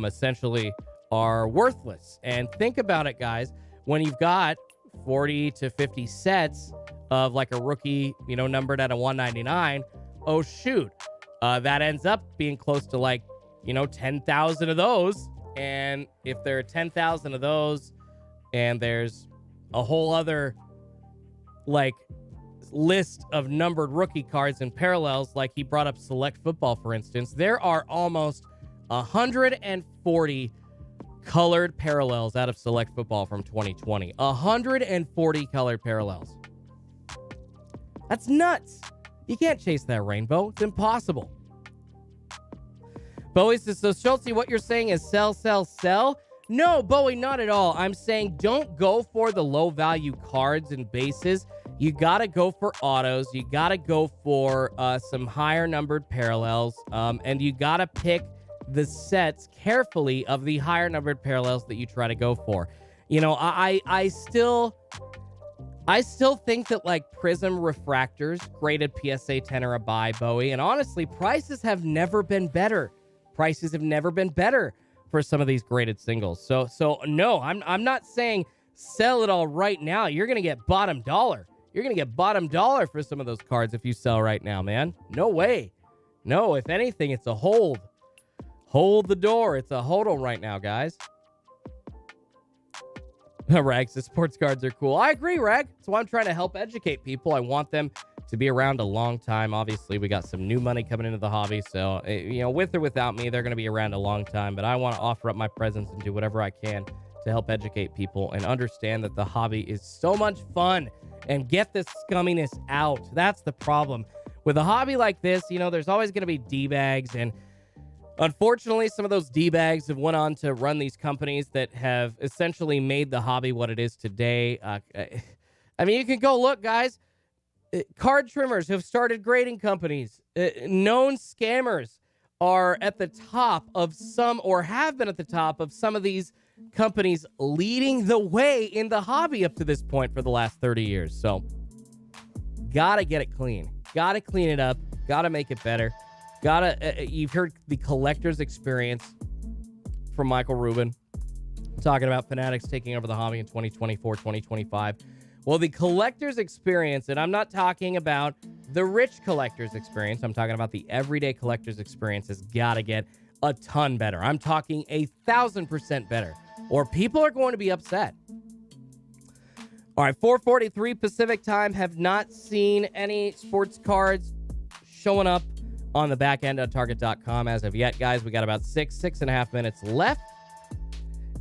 essentially are worthless. And think about it, guys, when you've got 40 to 50 sets of like a rookie, numbered at a 199, oh shoot, that ends up being close to like 10,000 of those. And if there are 10,000 of those and there's a whole other like list of numbered rookie cards and parallels, like he brought up select football, for instance, there are almost 140 colored parallels out of select football from 2020. 140 colored parallels. That's nuts. You can't chase that rainbow. It's impossible. Bowie says, so Schultz, what you're saying is sell, sell, sell? No, Bowie, not at all. I'm saying don't go for the low value cards and bases. You got to go for autos. You got to go for some higher numbered parallels. And you got to pick the sets carefully of the higher numbered parallels that you try to go for. I still think that like Prism refractors graded PSA 10 or a buy, Bowie. And honestly, prices have never been better. Prices have never been better for some of these graded singles. So no, I'm not saying sell it all right now. You're going to get bottom dollar. You're going to get bottom dollar for some of those cards if you sell right now, man. No way. No, if anything, it's a hold. Hold the door. It's a hodl right now, guys. Rags, the sports cards are cool. I agree, Rag. That's why I'm trying to help educate people. I want them to be around a long time. Obviously, we got some new money coming into the hobby. So, with or without me, they're going to be around a long time. But I want to offer up my presence and do whatever I can to help educate people and understand that the hobby is so much fun and get this scumminess out. That's the problem. With a hobby like this, there's always going to be D-bags. And unfortunately, some of those D-bags have went on to run these companies that have essentially made the hobby what it is today. You can go look, guys. Card trimmers have started grading companies. Known scammers are at the top of some, or have been at the top of some of these companies leading the way in the hobby up to this point for the last 30 years. So, gotta get it clean. Gotta clean it up. Gotta make it better. You've heard the collector's experience from Michael Rubin talking about Fanatics taking over the hobby in 2024, 2025. Well, the collector's experience, and I'm not talking about the rich collector's experience. I'm talking about the everyday collector's experience has got to get a ton better. I'm talking 1,000% better, or people are going to be upset. All right, 4:43 Pacific time. Have not seen any sports cards showing up on the back end of Target.com as of yet, guys. We got about 6.5 minutes left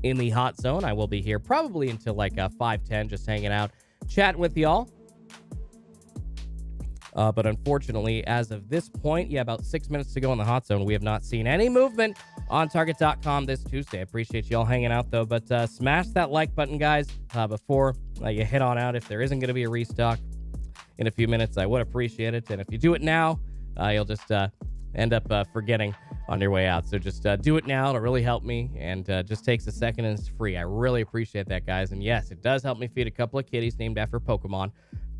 in the hot zone. I will be here probably until like 5:10, just hanging out, chatting with y'all. But unfortunately, as of this point, about 6 minutes to go in the hot zone. We have not seen any movement on Target.com this Tuesday. I appreciate y'all hanging out, though. But smash that like button, guys, before you head on out. If there isn't going to be a restock in a few minutes, I would appreciate it. And if you do it now, you'll just end up forgetting on your way out. So just do it now. It'll really help me, and just takes a second, and it's free. I really appreciate that, guys. And yes, it does help me feed a couple of kitties named after Pokemon,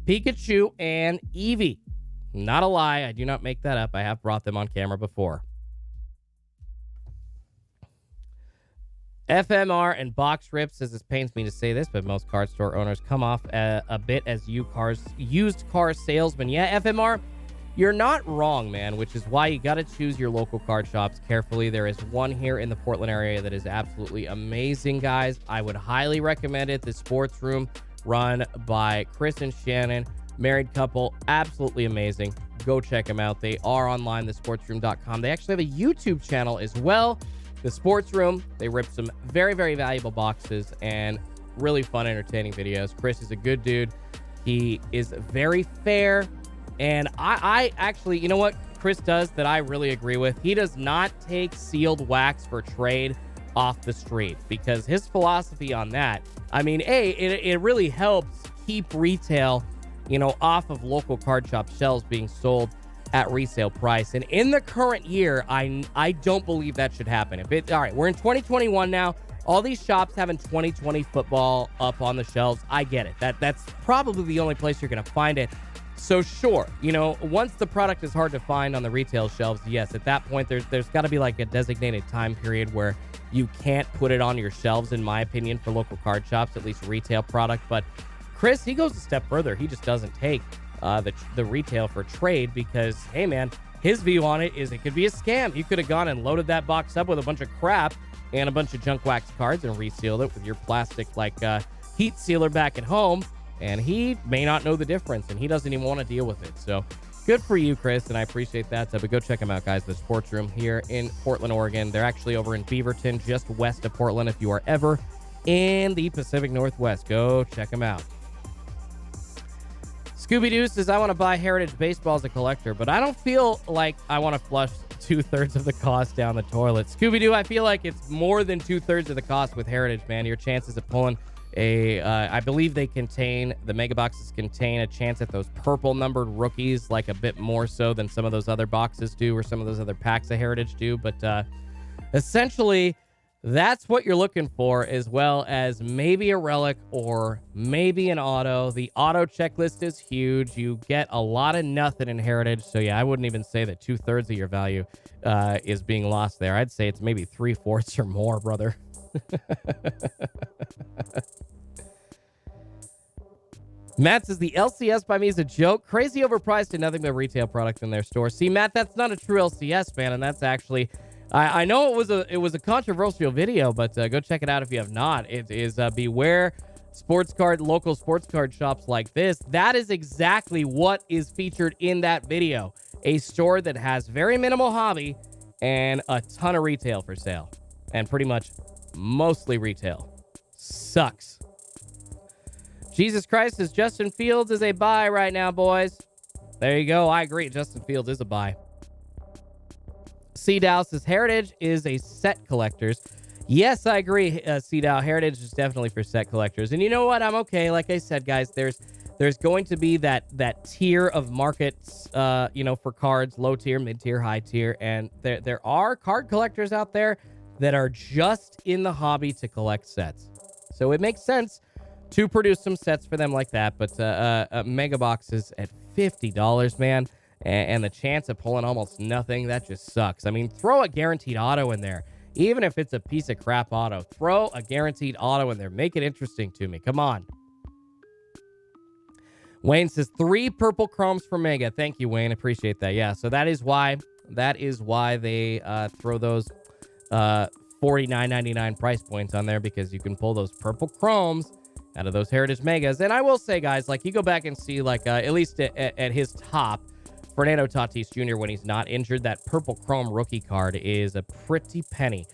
Pikachu and Eevee. Not a lie. I do not make that up. I have brought them on camera before. FMR and Box Rip says, this pains me to say this, but most card store owners come off a bit as used car salesmen. Yeah, FMR, you're not wrong, man, which is why you got to choose your local card shops carefully. There is one here in the Portland area that is absolutely amazing, guys. I would highly recommend it. The Sports Room, run by Chris and Shannon, married couple, absolutely amazing. Go check them out. They are online, thesportsroom.com. They actually have a YouTube channel as well, The Sports Room. They rip some very, very valuable boxes and really fun, entertaining videos. Chris is a good dude. He is very fair. And I actually, you know what Chris does that I really agree with? He does not take sealed wax for trade off the street, because his philosophy on that I mean, it really helps keep retail, off of local card shop shelves being sold at resale price. And in the current year, I don't believe that should happen. All right, we're in 2021 now. All these shops having 2020 football up on the shelves, I get it. That's probably the only place you're going to find it. So sure, once the product is hard to find on the retail shelves, yes, at that point, there's got to be like a designated time period where you can't put it on your shelves, in my opinion, for local card shops, at least retail product. But Chris, he goes a step further. He just doesn't take the retail for trade because, hey, man, his view on it is it could be a scam. You could have gone and loaded that box up with a bunch of crap and a bunch of junk wax cards and resealed it with your plastic heat sealer back at home, and he may not know the difference, and he doesn't even want to deal with it. So good for you, Chris, and I appreciate that. But go check them out, guys. The Sports Room here in Portland, Oregon. They're actually over in Beaverton, just west of Portland. If you are ever in the Pacific Northwest, go check them out. Scooby-Doo says, I want to buy Heritage Baseball as a collector, but I don't feel like I want to flush 2/3 of the cost down the toilet. Scooby-Doo, I feel like it's more than 2/3 of the cost with Heritage, man. Your chances of pulling I believe the mega boxes contain a chance at those purple numbered rookies, like a bit more so than some of those other boxes do or some of those other packs of Heritage do. But essentially, that's what you're looking for, as well as maybe a relic or maybe an auto. The auto checklist is huge. You get a lot of nothing in Heritage. So yeah, I wouldn't even say that 2/3 of your value is being lost there. I'd say it's maybe 3/4 or more, brother. Matt says the LCS by me is a joke. Crazy overpriced and nothing but retail product in their store. See, Matt, that's not a true LCS, man, and that's actually... I know it was a controversial video, but go check it out if you have not. It is beware local sports card shops like this. That is exactly what is featured in that video. A store that has very minimal hobby and a ton of retail for sale. And pretty much mostly retail. Sucks. Jesus Christ says Justin Fields is a buy right now, boys. There you go. I agree. Justin Fields is a buy. C-Dow says Heritage is a set collectors. Yes, I agree, C-Dow. Heritage is definitely for set collectors. And you know what? I'm okay. Like I said, guys, there's going to be that tier of markets, for cards, low tier, mid tier, high tier. And there are card collectors out there that are just in the hobby to collect sets. So it makes sense to produce some sets for them like that. But mega boxes at $50, man. And the chance of pulling almost nothing, that just sucks. I mean, throw a guaranteed auto in there. Even if it's a piece of crap auto, throw a guaranteed auto in there. Make it interesting to me. Come on. Wayne says 3 purple chromes for Mega. Thank you, Wayne. Appreciate that. Yeah, so that is why they throw those $49.99 price points on there, because you can pull those purple chromes out of those Heritage Megas. And I will say, guys, like, you go back and see, like, at least at his top, Fernando Tatis Jr., when he's not injured, that purple chrome rookie card is a pretty penny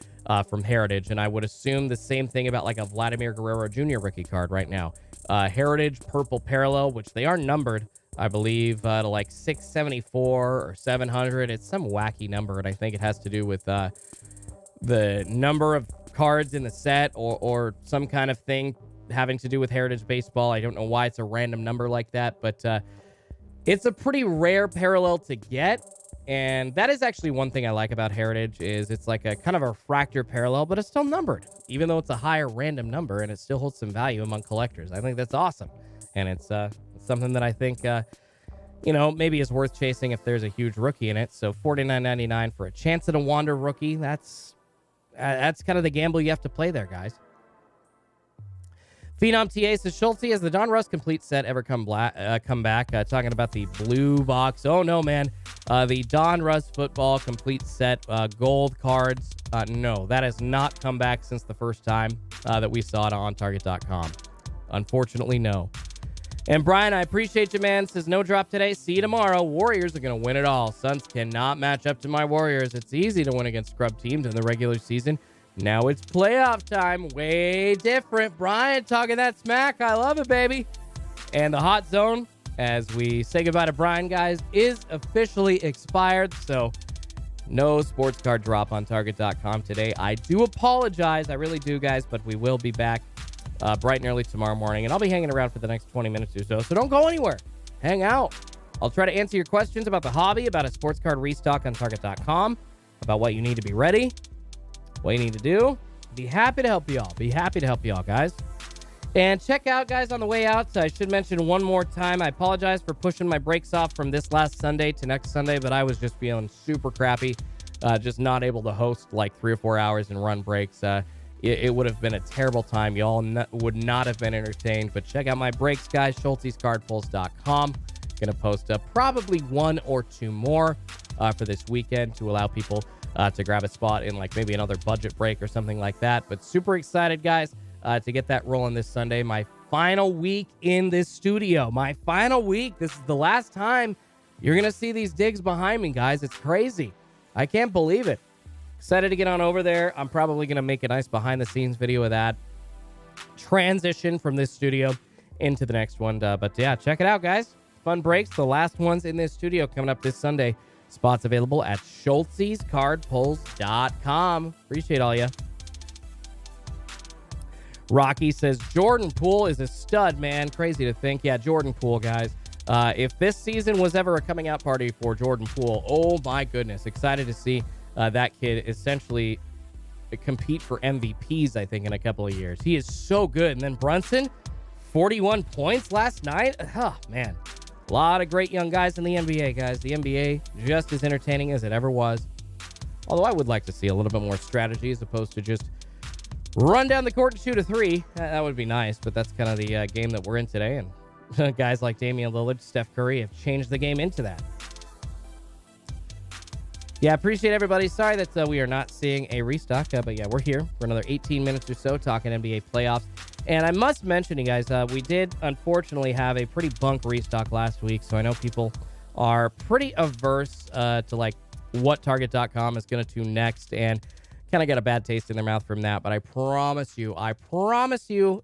from Heritage. And I would assume the same thing about like a Vladimir Guerrero Jr. rookie card right now. Heritage purple parallel, which they are numbered, I believe, to like 674 or 700. It's some wacky number, and I think it has to do with the number of cards in the set or some kind of thing having to do with Heritage Baseball. I don't know why it's a random number like that, but it's a pretty rare parallel to get, and that is actually one thing I like about Heritage is it's like a kind of a refractor parallel, but it's still numbered, even though it's a higher random number, and it still holds some value among collectors. I think that's awesome, and it's something that I think, maybe is worth chasing if there's a huge rookie in it. So $49.99 for a chance at a Wander rookie, that's kind of the gamble you have to play there, guys. Phenom TA says, Schulte, has the Donruss complete set ever come back? Talking about the blue box. Oh, no, man. The Donruss football complete set gold cards. No, that has not come back since the first time that we saw it on Target.com. Unfortunately, no. And Brian, I appreciate you, man. Says, no drop today. See you tomorrow. Warriors are going to win it all. Suns cannot match up to my Warriors. It's easy to win against scrub teams in the regular season. Now it's playoff time. Way different. Brian talking that smack. I love it, baby. And the hot zone, as we say goodbye to Brian, guys, is officially expired. So no sports card drop on Target.com today. I do apologize. I really do, guys, but we will be back bright and early tomorrow morning, and I'll be hanging around for the next 20 minutes or so. So don't go anywhere. Hang out. I'll try to answer your questions about the hobby, about a sports card restock on Target.com, about what you need to be ready, what you need to do. Be happy to help you all. Be happy to help you all, guys. And check out, guys, on the way out, I should mention one more time, I apologize for pushing my breaks off from this last Sunday to next Sunday, but I was just feeling super crappy, just not able to host like 3 or 4 hours and run breaks. It would have been a terrible time. You all would not have been entertained, but check out my breaks, guys, shoutoutscardpulls.com. Going to post up probably 1 or 2 more for this weekend to allow people to grab a spot in like maybe another budget break or something like that. But super excited, guys, to get that rolling this Sunday. My final week in this studio. My final week. This is the last time you're going to see these digs behind me, guys. It's crazy. I can't believe it. Excited to get on over there. I'm probably going to make a nice behind-the-scenes video of that. Transition from this studio into the next one. But yeah, check it out, guys. Fun breaks. The last ones in this studio coming up this Sunday. Spots available at shoutoutscardpulls.com. Appreciate all you. Rocky says, Jordan Poole is a stud, man. Crazy to think. Yeah, Jordan Poole, guys. If this season was ever a coming out party for Jordan Poole, oh my goodness. Excited to see that kid essentially compete for MVPs, I think, in a couple of years. He is so good. And then Brunson, 41 points last night. Oh, man. A lot of great young guys in the NBA, guys. The NBA, just as entertaining as it ever was. Although I would like to see a little bit more strategy as opposed to just run down the court and shoot a 3. That would be nice, but that's kind of the game that we're in today. And guys like Damian Lillard, Steph Curry have changed the game into that. Yeah, appreciate everybody. Sorry that we are not seeing a restock, but yeah, we're here for another 18 minutes or so talking NBA playoffs. And I must mention, you guys, we did unfortunately have a pretty bunk restock last week, so I know people are pretty averse to like what Target.com is going to do next, and kind of got a bad taste in their mouth from that. But I promise you,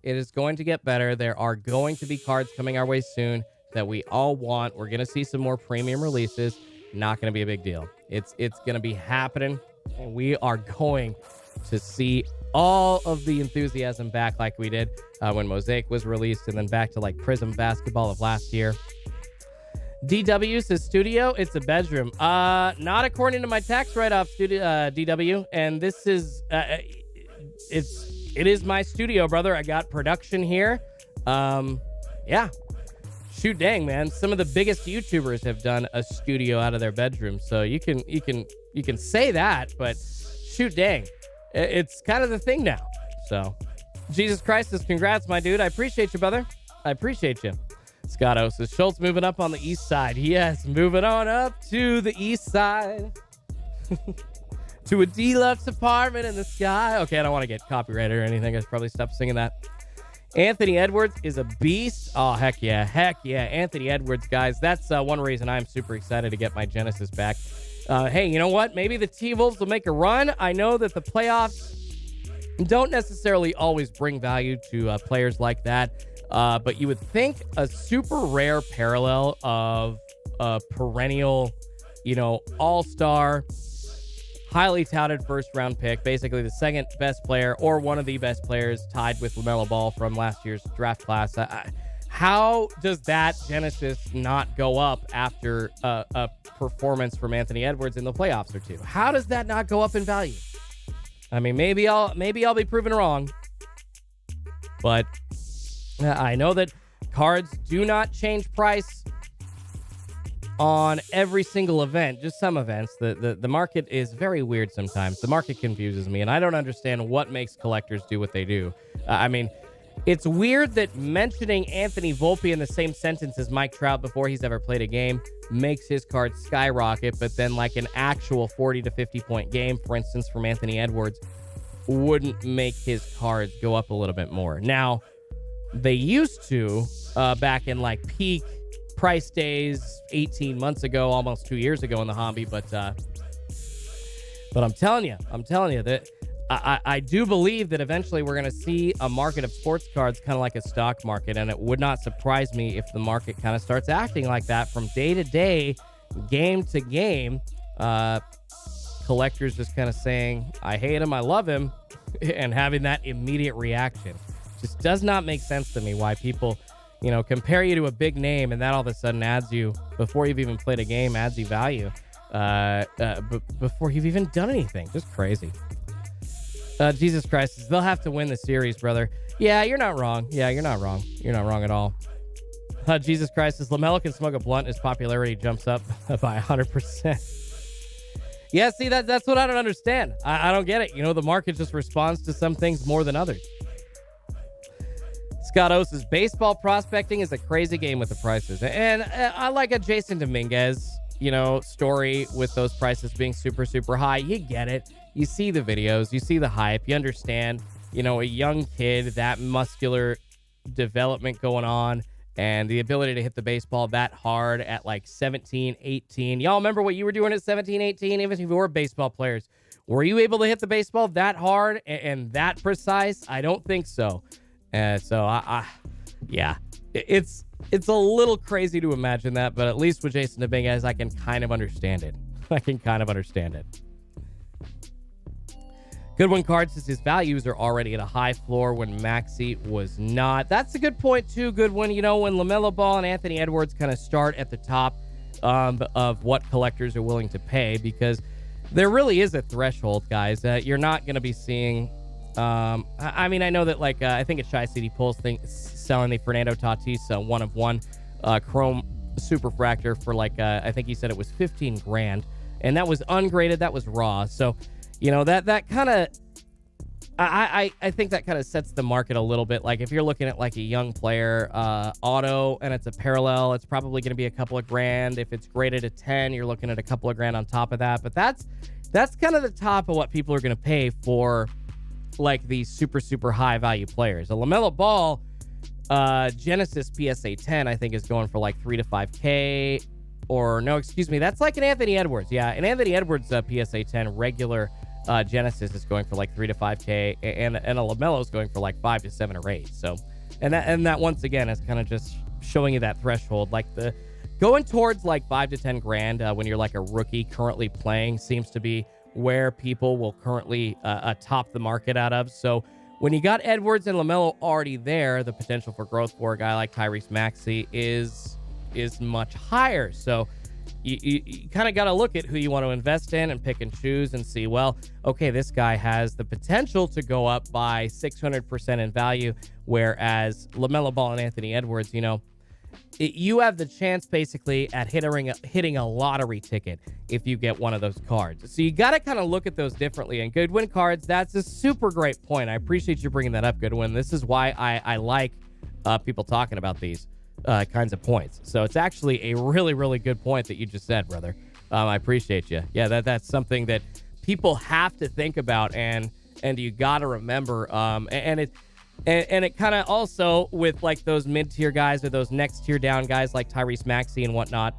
it is going to get better. There are going to be cards coming our way soon that we all want. We're going to see some more premium releases. Not going to be a big deal. It's going to be happening, and we are going to see all of the enthusiasm back like we did when Mosaic was released, and then back to like Prism Basketball of last year. DW says studio, it's a bedroom. Not according to my tax write-off, DW, and this is it is my studio, brother. I got production here. Yeah. Shoot, dang, man. Some of the biggest YouTubers have done a studio out of their bedroom, so you can say that, but shoot, dang, it's kind of the thing now. So, Jesus Christ says, congrats, my dude. I appreciate you, brother. I appreciate you. Scotto says, Schultz moving up on the east side. Yes, moving on up to the east side. To a deluxe apartment in the sky. Okay, I don't want to get copyrighted or anything. I should probably stop singing that. Anthony Edwards is a beast. Oh, heck yeah. Heck yeah. Anthony Edwards, guys. That's one reason I'm super excited to get my Genesis back. Hey, you know what? Maybe the T-Wolves will make a run. I know that the playoffs don't necessarily always bring value to players like that. But you would think a super rare parallel of a perennial, all-star, highly touted first-round pick, basically the second best player or one of the best players tied with LaMelo Ball from last year's draft class. How does that Genesis not go up after a performance from Anthony Edwards in the playoffs or two? How does that not go up in value? I mean, maybe I'll be proven wrong, but I know that cards do not change price on every single event, just some events. The market is very weird sometimes. The market confuses me, and I don't understand what makes collectors do what they do. I mean, it's weird that mentioning Anthony Volpe in the same sentence as Mike Trout before he's ever played a game makes his card skyrocket, but then like an actual 40 to 50 point game, for instance, from Anthony Edwards, wouldn't make his cards go up a little bit more. Now, they used to back in like peak price days 18 months ago, almost 2 years ago in the hobby, but I'm telling you that I do believe that eventually we're going to see a market of sports cards kind of like a stock market, and it would not surprise me if the market kind of starts acting like that from day to day, game to game. Collectors just kind of saying, I hate him, I love him, and having that immediate reaction. Just does not make sense to me why people, compare you to a big name and that all of a sudden adds you, before you've even played a game, adds you value before you've even done anything. Just crazy. Jesus Christ, they'll have to win the series, brother. Yeah, you're not wrong. You're not wrong at all. Jesus Christ, as LaMelo can smoke a blunt, his popularity jumps up by 100%. Yeah, see, that's what I don't understand. I don't get it. The market just responds to some things more than others. Scott O says, baseball prospecting is a crazy game with the prices. And I like a Jason Dominguez, story with those prices being super, super high. You get it. You see the videos. You see the hype. You understand, a young kid, that muscular development going on, and the ability to hit the baseball that hard at like 17, 18. Y'all remember what you were doing at 17, 18, even if you were baseball players? Were you able to hit the baseball that hard and that precise? I don't think so. So yeah, it's a little crazy to imagine that, but at least with Jason Dominguez, I can kind of understand it. Goodwin Card says his values are already at a high floor when Maxey was not. That's a good point too, Goodwin. When LaMelo Ball and Anthony Edwards kind of start at the top of what collectors are willing to pay, because there really is a threshold, guys, that you're not going to be seeing. I know that I think it's Shy City Pulse selling the Fernando Tatis 1-of-1 chrome superfractor for I think he said it was $15,000, and that was ungraded, that was raw. So that kind of, I think that kind of sets the market a little bit. If you're looking at a young player auto and it's a parallel, it's probably going to be a couple of grand. If it's graded at 10, you're looking at a couple of grand on top of that. But that's kind of the top of what people are going to pay for these super, super high value players. A LaMelo Ball Genesis PSA 10, I think, is going for 3 to 5K. Or no, excuse me, that's an Anthony Edwards. Yeah, an Anthony Edwards PSA 10 regular Genesis is going for 3 to 5K, and a LaMelo is going for 5 to 7 or 8. So, and that once again is kind of just showing you that threshold. The going towards 5 to 10 grand when you're a rookie currently playing seems to be where people will currently top the market out of. So when you got Edwards and LaMelo already there, the potential for growth for a guy like Tyrese Maxey is much higher. So you kind of got to look at who you want to invest in and pick and choose and see, well, okay, this guy has the potential to go up by 600% in value, whereas LaMelo Ball and Anthony Edwards, you have the chance basically at hitting a lottery ticket if you get one of those cards. So you got to kind of look at those differently. And Goodwin Cards, that's a super great point. I appreciate you bringing that up, Goodwin. This is why I like people talking about these kinds of points. So it's actually a really, really good point that you just said, brother. I appreciate you. Yeah, that's something that people have to think about, and you got to remember. And it kind of also with those mid-tier guys or those next tier down guys like Tyrese Maxey and whatnot,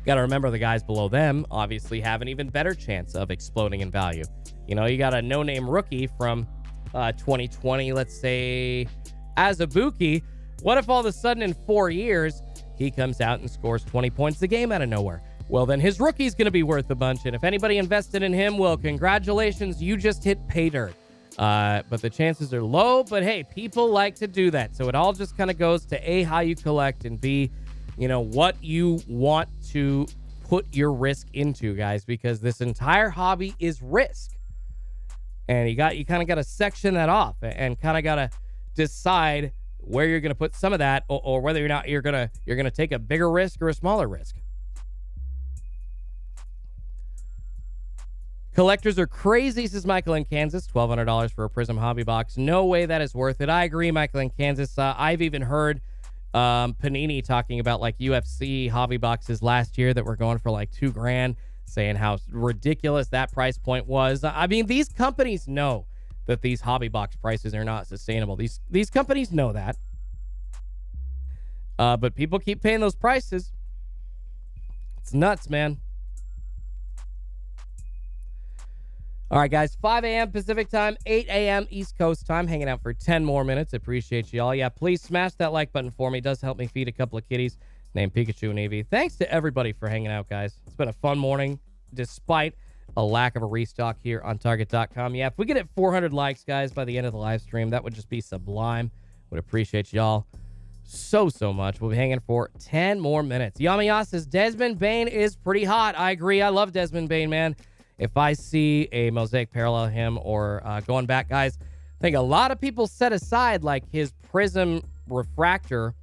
got to remember the guys below them obviously have an even better chance of exploding in value. You got a no-name rookie from 2020, let's say Azubuike. What if all of a sudden in 4 years he comes out and scores 20 points a game out of nowhere? Well, then his rookie's going to be worth a bunch, and if anybody invested in him, well, congratulations, you just hit pay dirt. But the chances are low, but hey, people like to do that. So it all just kind of goes to A, how you collect, and B, what you want to put your risk into, guys, because this entire hobby is risk. And you kind of got to section that off and kind of got to decide where you're going to put some of that, or whether or not you're going to take a bigger risk or a smaller risk. Collectors are crazy, says Michael in Kansas. $1,200 for a Prism hobby box. No way that is worth it. I agree, Michael in Kansas. I've even heard Panini talking about UFC hobby boxes last year that were going for $2,000, saying how ridiculous that price point was. I mean, these companies know that these hobby box prices are not sustainable. These companies know that. But people keep paying those prices. It's nuts, man. All right, guys, 5 a.m. Pacific time, 8 a.m. East Coast time, hanging out for 10 more minutes. Appreciate you all. Yeah, please smash that like button for me. It does help me feed a couple of kitties named Pikachu and Eevee. Thanks to everybody for hanging out, guys. It's been a fun morning, despite a lack of a restock here on Target.com. Yeah, if we get it 400 likes, guys, by the end of the live stream, that would just be sublime. Would appreciate y'all so much. We'll be hanging for 10 more minutes. Yamiya says Desmond Bain is pretty hot. I agree. I love Desmond Bain, man. If I see a Mosaic parallel him or going back, guys, I think a lot of people set aside like his Prism Refractor.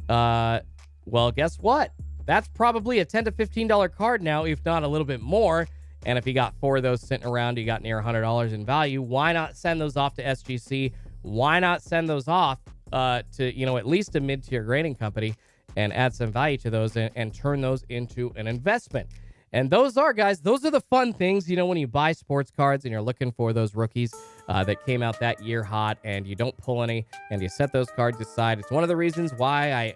Well, guess what? That's probably a $10 to $15 card now, if not a little bit more. And if you got 4 of those sitting around, you got near $100 in value. Why not send those off to SGC? Why not send those off to, at least a mid-tier grading company and add some value to those and turn those into an investment? And those are, guys, those are the fun things, when you buy sports cards and you're looking for those rookies that came out that year hot and you don't pull any and you set those cards aside. It's one of the reasons why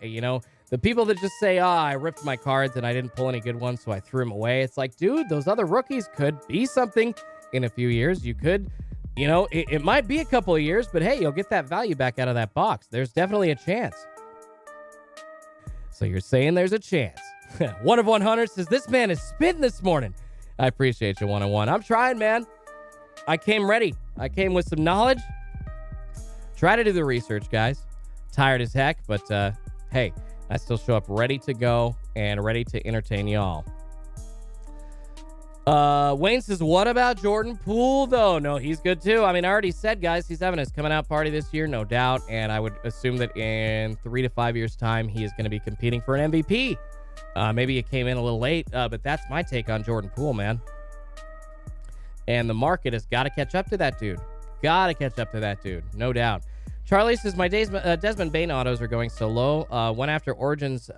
the people that just say, I ripped my cards and I didn't pull any good ones, so I threw them away. It's like, dude, those other rookies could be something in a few years. You could, it might be a couple of years, but hey, you'll get that value back out of that box. There's definitely a chance. So you're saying there's a chance. One of 100 says, this man is spitting this morning. I appreciate you, 101. I'm trying, man. I came ready. I came with some knowledge. Try to do the research, guys. Tired as heck, but hey, I still show up ready to go and ready to entertain y'all. Wayne says, what about Jordan Poole, though? No, he's good, too. I mean, I already said, guys, he's having his coming out party this year, no doubt. And I would assume that in 3 to 5 years' time, he is going to be competing for an MVP. Maybe it came in a little late, but that's my take on Jordan Poole, man. And the market has got to catch up to that dude. Got to catch up to that dude, no doubt. Charlie says, my Desmond Bain autos are going so low. Went after Origin's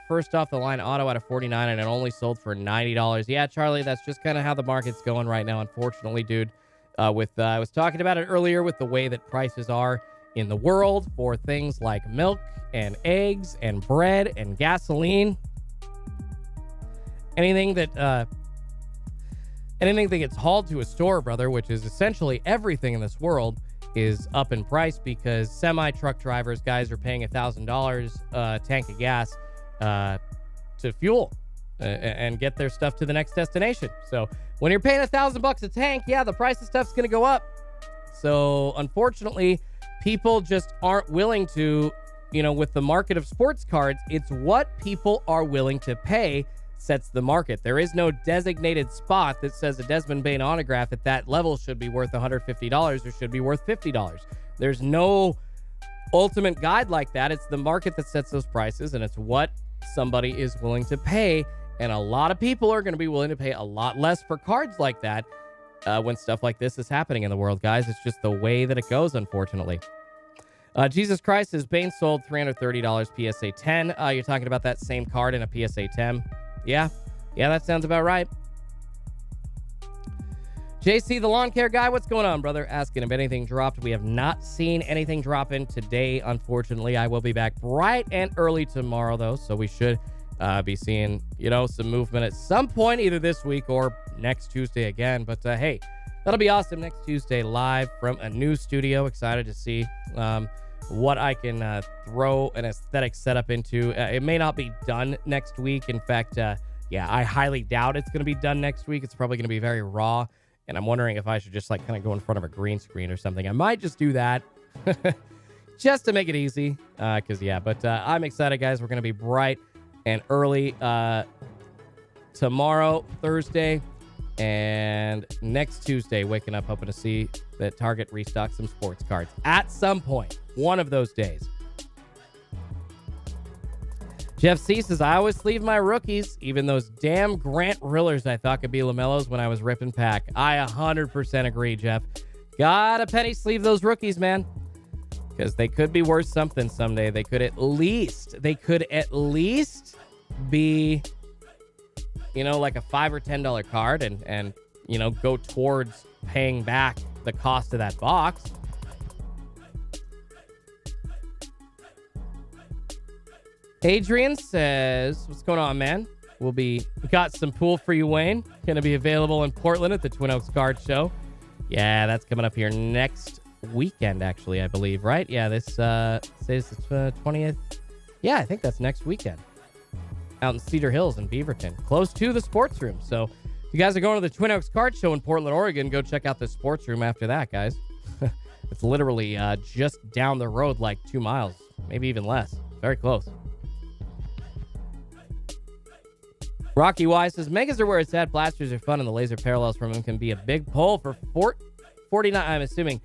first off the line auto out of 49 and it only sold for $90. Yeah, Charlie, that's just kind of how the market's going right now, unfortunately, dude. I was talking about it earlier with the way that prices are in the world for things like milk and eggs and bread and gasoline. Anything that gets hauled to a store, brother, which is essentially everything in this world, is up in price because semi-truck drivers, guys, are paying $1,000 a tank of gas to fuel and get their stuff to the next destination. So when you're paying $1,000 a tank, yeah, the price of stuff's going to go up. So unfortunately, people just aren't willing to, with the market of sports cards, it's what people are willing to pay sets the market. There is no designated spot that says a Desmond Bain autograph at that level should be worth $150 or should be worth $50. There's no ultimate guide like that. It's the market that sets those prices, and it's what somebody is willing to pay. And a lot of people are going to be willing to pay a lot less for cards like that when stuff like this is happening in the world, guys. It's just the way that it goes, unfortunately. Jesus Christ says Bain sold $330 PSA 10. You're talking about that same card in a PSA 10. Yeah, that sounds about right. JC, the lawn care guy, what's going on, brother? Asking if anything dropped. We have not seen anything drop in today, unfortunately. I will be back bright and early tomorrow, though, so we should be seeing, some movement at some point, either this week or next Tuesday again. But, hey, that'll be awesome next Tuesday live from a new studio. Excited to see what I can throw an aesthetic setup into. It may not be done next week. In fact, I highly doubt it's going to be done next week. It's probably going to be very raw, and I'm wondering if I should just kind of go in front of a green screen or something. I might just do that just to make it easy, but I'm excited, guys. We're going to be bright and early tomorrow, Thursday, and next Tuesday, waking up hoping to see that Target restocks some sports cards at some point, one of those days. Jeff C says, I always sleeve my rookies, even those damn Grant Rillers I thought could be LaMelos when I was ripping pack. I 100% agree, Jeff. Gotta penny sleeve those rookies, man, because they could be worth something someday. They could at least be, like a $5 or $10 card and go towards paying back the cost of that box. Adrian says, what's going on, man? We got some pool for you, Wayne. Going to be available in Portland at the Twin Oaks Card Show. Yeah, that's coming up here next weekend, actually, I believe, right? Yeah, this says the 20th. Yeah, I think that's next weekend. Out in Cedar Hills in Beaverton, close to the sports room. So you guys are going to the Twin Oaks Card Show in Portland, Oregon, go check out the sports room after that, guys. It's literally just down the road, like 2 miles, maybe even less. Very close. Rocky Y says, Megas are where it's at. Blasters are fun, and the laser parallels from them can be a big pull for 49. I'm assuming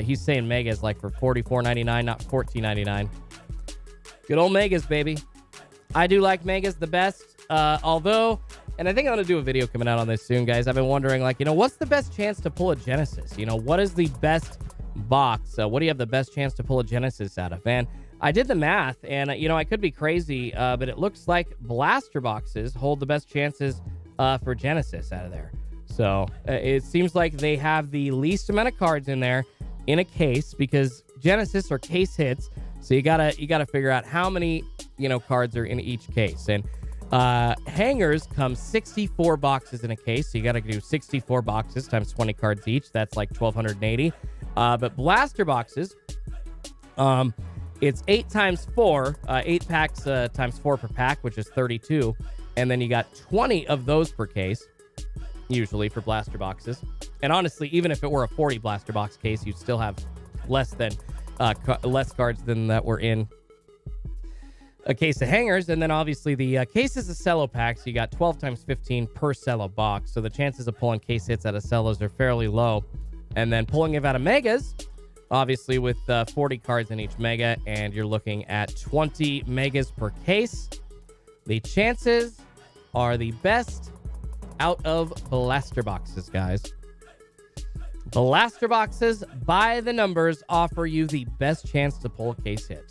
he's saying Megas like for $44.99, not $14.99. Good old Megas, baby. I do like Megas the best. Although, and I think I'm going to do a video coming out on this soon, guys. I've been wondering, like, what's the best chance to pull a Genesis? What is the best box? What do you have the best chance to pull a Genesis out of? And I did the math, and, I could be crazy, but it looks like blaster boxes hold the best chances for Genesis out of there. So it seems like they have the least amount of cards in there in a case, because Genesis are case hits. So you gotta figure out how many, cards are in each case. And hangers come 64 boxes in a case. So you got to do 64 boxes times 20 cards each. That's like 1,280. But blaster boxes, it's 8 times 4, 8 packs times 4 per pack, which is 32. And then you got 20 of those per case, usually for blaster boxes. And honestly, even if it were a 40 blaster box case, you'd still have less cards than that were in a case of hangers. And then obviously the cases of cello packs, you got 12 times 15 per cello box. So the chances of pulling case hits out of cellos are fairly low. And then pulling it out of megas, obviously with 40 cards in each mega, and you're looking at 20 megas per case. The chances are the best out of blaster boxes, guys. Blaster boxes, by the numbers, offer you the best chance to pull a case hit.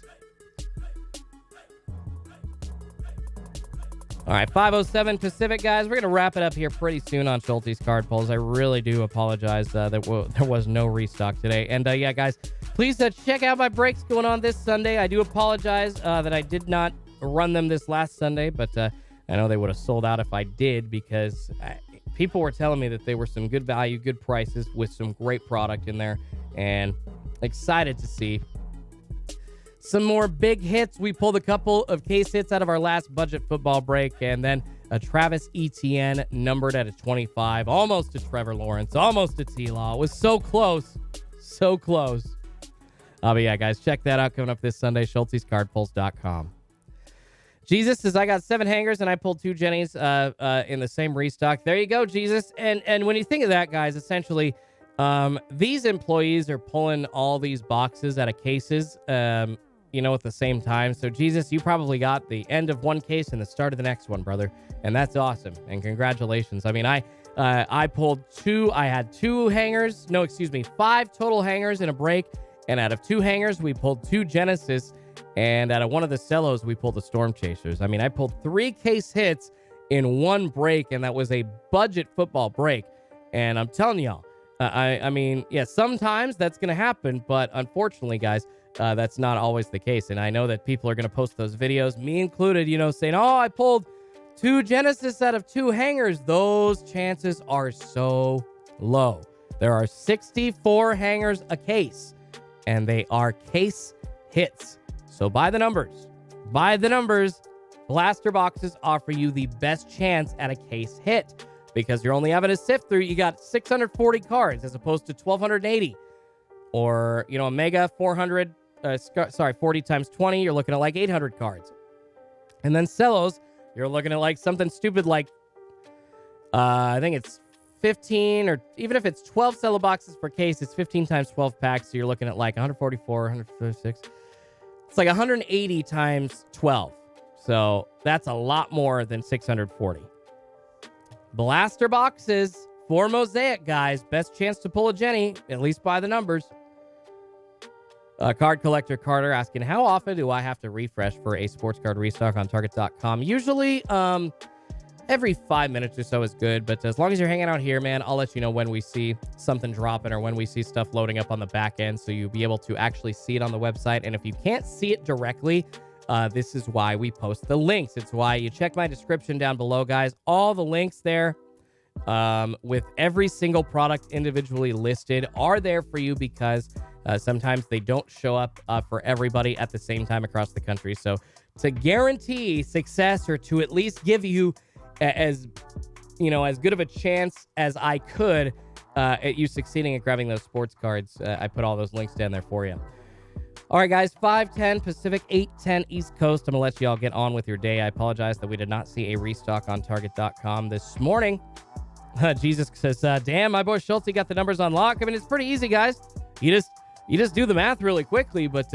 All right, 5:07 Pacific, guys. We're going to wrap it up here pretty soon on Schulte's card pulls. I really do apologize that there was no restock today. And, yeah, guys, please check out my breaks going on this Sunday. I do apologize that I did not run them this last Sunday, but I know they would have sold out if I did, because people were telling me that they were some good value, good prices with some great product in there, and excited to see some more big hits. We pulled a couple of case hits out of our last budget football break, and then a Travis Etienne numbered at a 25, almost a Trevor Lawrence, almost a T-Law. It was so close, so close. But yeah, guys, check that out coming up this Sunday, schultescardpulls.com. Jesus says, I got 7 hangers and I pulled 2 Jennies in the same restock. There you go, Jesus. And when you think of that, guys, essentially, these employees are pulling all these boxes out of cases, at the same time. So, Jesus, you probably got the end of one case and the start of the next one, brother. And that's awesome. And congratulations. I mean, I pulled 2. I had 2 hangers. No, excuse me, 5 total hangers in a break. And out of 2 hangers, we pulled 2 Genesis. And out of one of the cellos, we pulled the Storm Chasers. I mean, I pulled 3 case hits in one break, and that was a budget football break. And I'm telling y'all, I mean, yeah, sometimes that's going to happen, but unfortunately, guys, that's not always the case. And I know that people are going to post those videos, me included, saying, oh, I pulled 2 Genesis out of 2 hangers. Those chances are so low. There are 64 hangers a case, and they are case hits. So by the numbers, blaster boxes offer you the best chance at a case hit, because you're only having to sift through. You got 640 cards as opposed to 1,280, or a mega 40 times 20. You're looking at like 800 cards, and then cellos, you're looking at like something stupid like I think it's 15, or even if it's 12 cello boxes per case, it's 15 times 12 packs. So you're looking at like 144, 156. It's like 180 times 12. So that's a lot more than 640. Blaster boxes for Mosaic, guys. Best chance to pull a Jenny, at least by the numbers. Card collector Carter asking, how often do I have to refresh for a sports card restock on Target.com? Usually, every 5 minutes or so is good, but as long as you're hanging out here, man, I'll let you know when we see something dropping or when we see stuff loading up on the back end, so you'll be able to actually see it on the website. And if you can't see it directly, this is why we post the links. It's why you check my description down below, guys. All the links there with every single product individually listed are there for you, because sometimes they don't show up for everybody at the same time across the country. So to guarantee success, or to at least give you as as good of a chance as I could at you succeeding at grabbing those sports cards. I put all those links down there for you. All right, guys, 5:10 Pacific, 8:10 East Coast. I'm going to let you all get on with your day. I apologize that we did not see a restock on Target.com this morning. Jesus says, damn, my boy Schulte got the numbers on lock. I mean, it's pretty easy, guys. You just do the math really quickly, but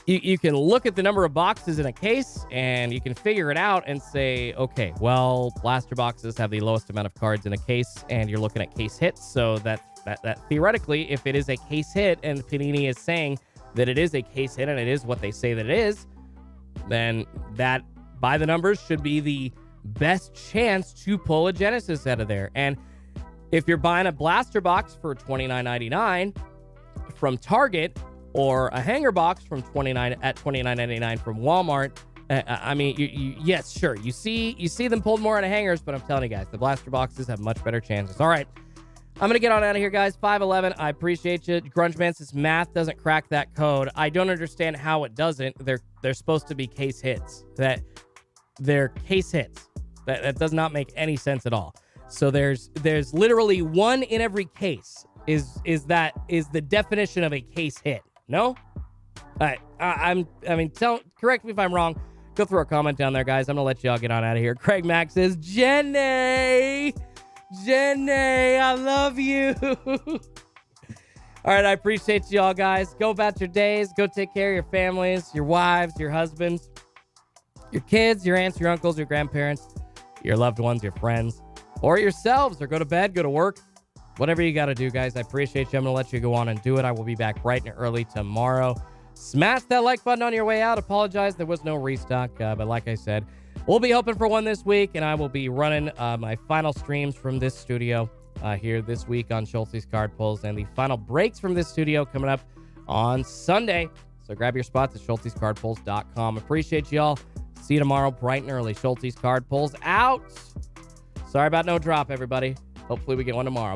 you can look at the number of boxes in a case, and you can figure it out and say, okay, well, blaster boxes have the lowest amount of cards in a case, and you're looking at case hits, so that theoretically, if it is a case hit, and Panini is saying that it is a case hit and it is what they say that it is, then that, by the numbers, should be the best chance to pull a Genesis out of there. And if you're buying a blaster box for $29.99 from Target, or a hanger box from $29.99 from Walmart, I mean, yes, sure, you see them pulled more out of hangers, but I'm telling you guys, the blaster boxes have much better chances. All right, I'm going to get on out of here, guys. 5:11. I appreciate you. Grunge Man says math doesn't crack that code. I don't understand how it doesn't. They're supposed to be case hits. They're case hits. That does not make any sense at all. So there's literally one in every case is the definition of a case hit. No? All right. Correct me if I'm wrong. Go throw a comment down there, guys. I'm going to let y'all get on out of here. Craig Mack says, Jenny, I love you. All right, I appreciate y'all, guys. Go about your days. Go take care of your families, your wives, your husbands, your kids, your aunts, your uncles, your grandparents, your loved ones, your friends, or yourselves, or go to bed, go to work. Whatever you got to do, guys. I appreciate you. I'm going to let you go on and do it. I will be back bright and early tomorrow. Smash that like button on your way out. Apologize, there was no restock, but like I said, we'll be hoping for one this week, and I will be running my final streams from this studio here this week on Schulte's Card Pulls, and the final breaks from this studio coming up on Sunday. So grab your spots at schultescardpulls.com. Appreciate y'all. See you tomorrow bright and early. Schulte's Card Pulls out. Sorry about no drop, everybody. Hopefully we get one tomorrow.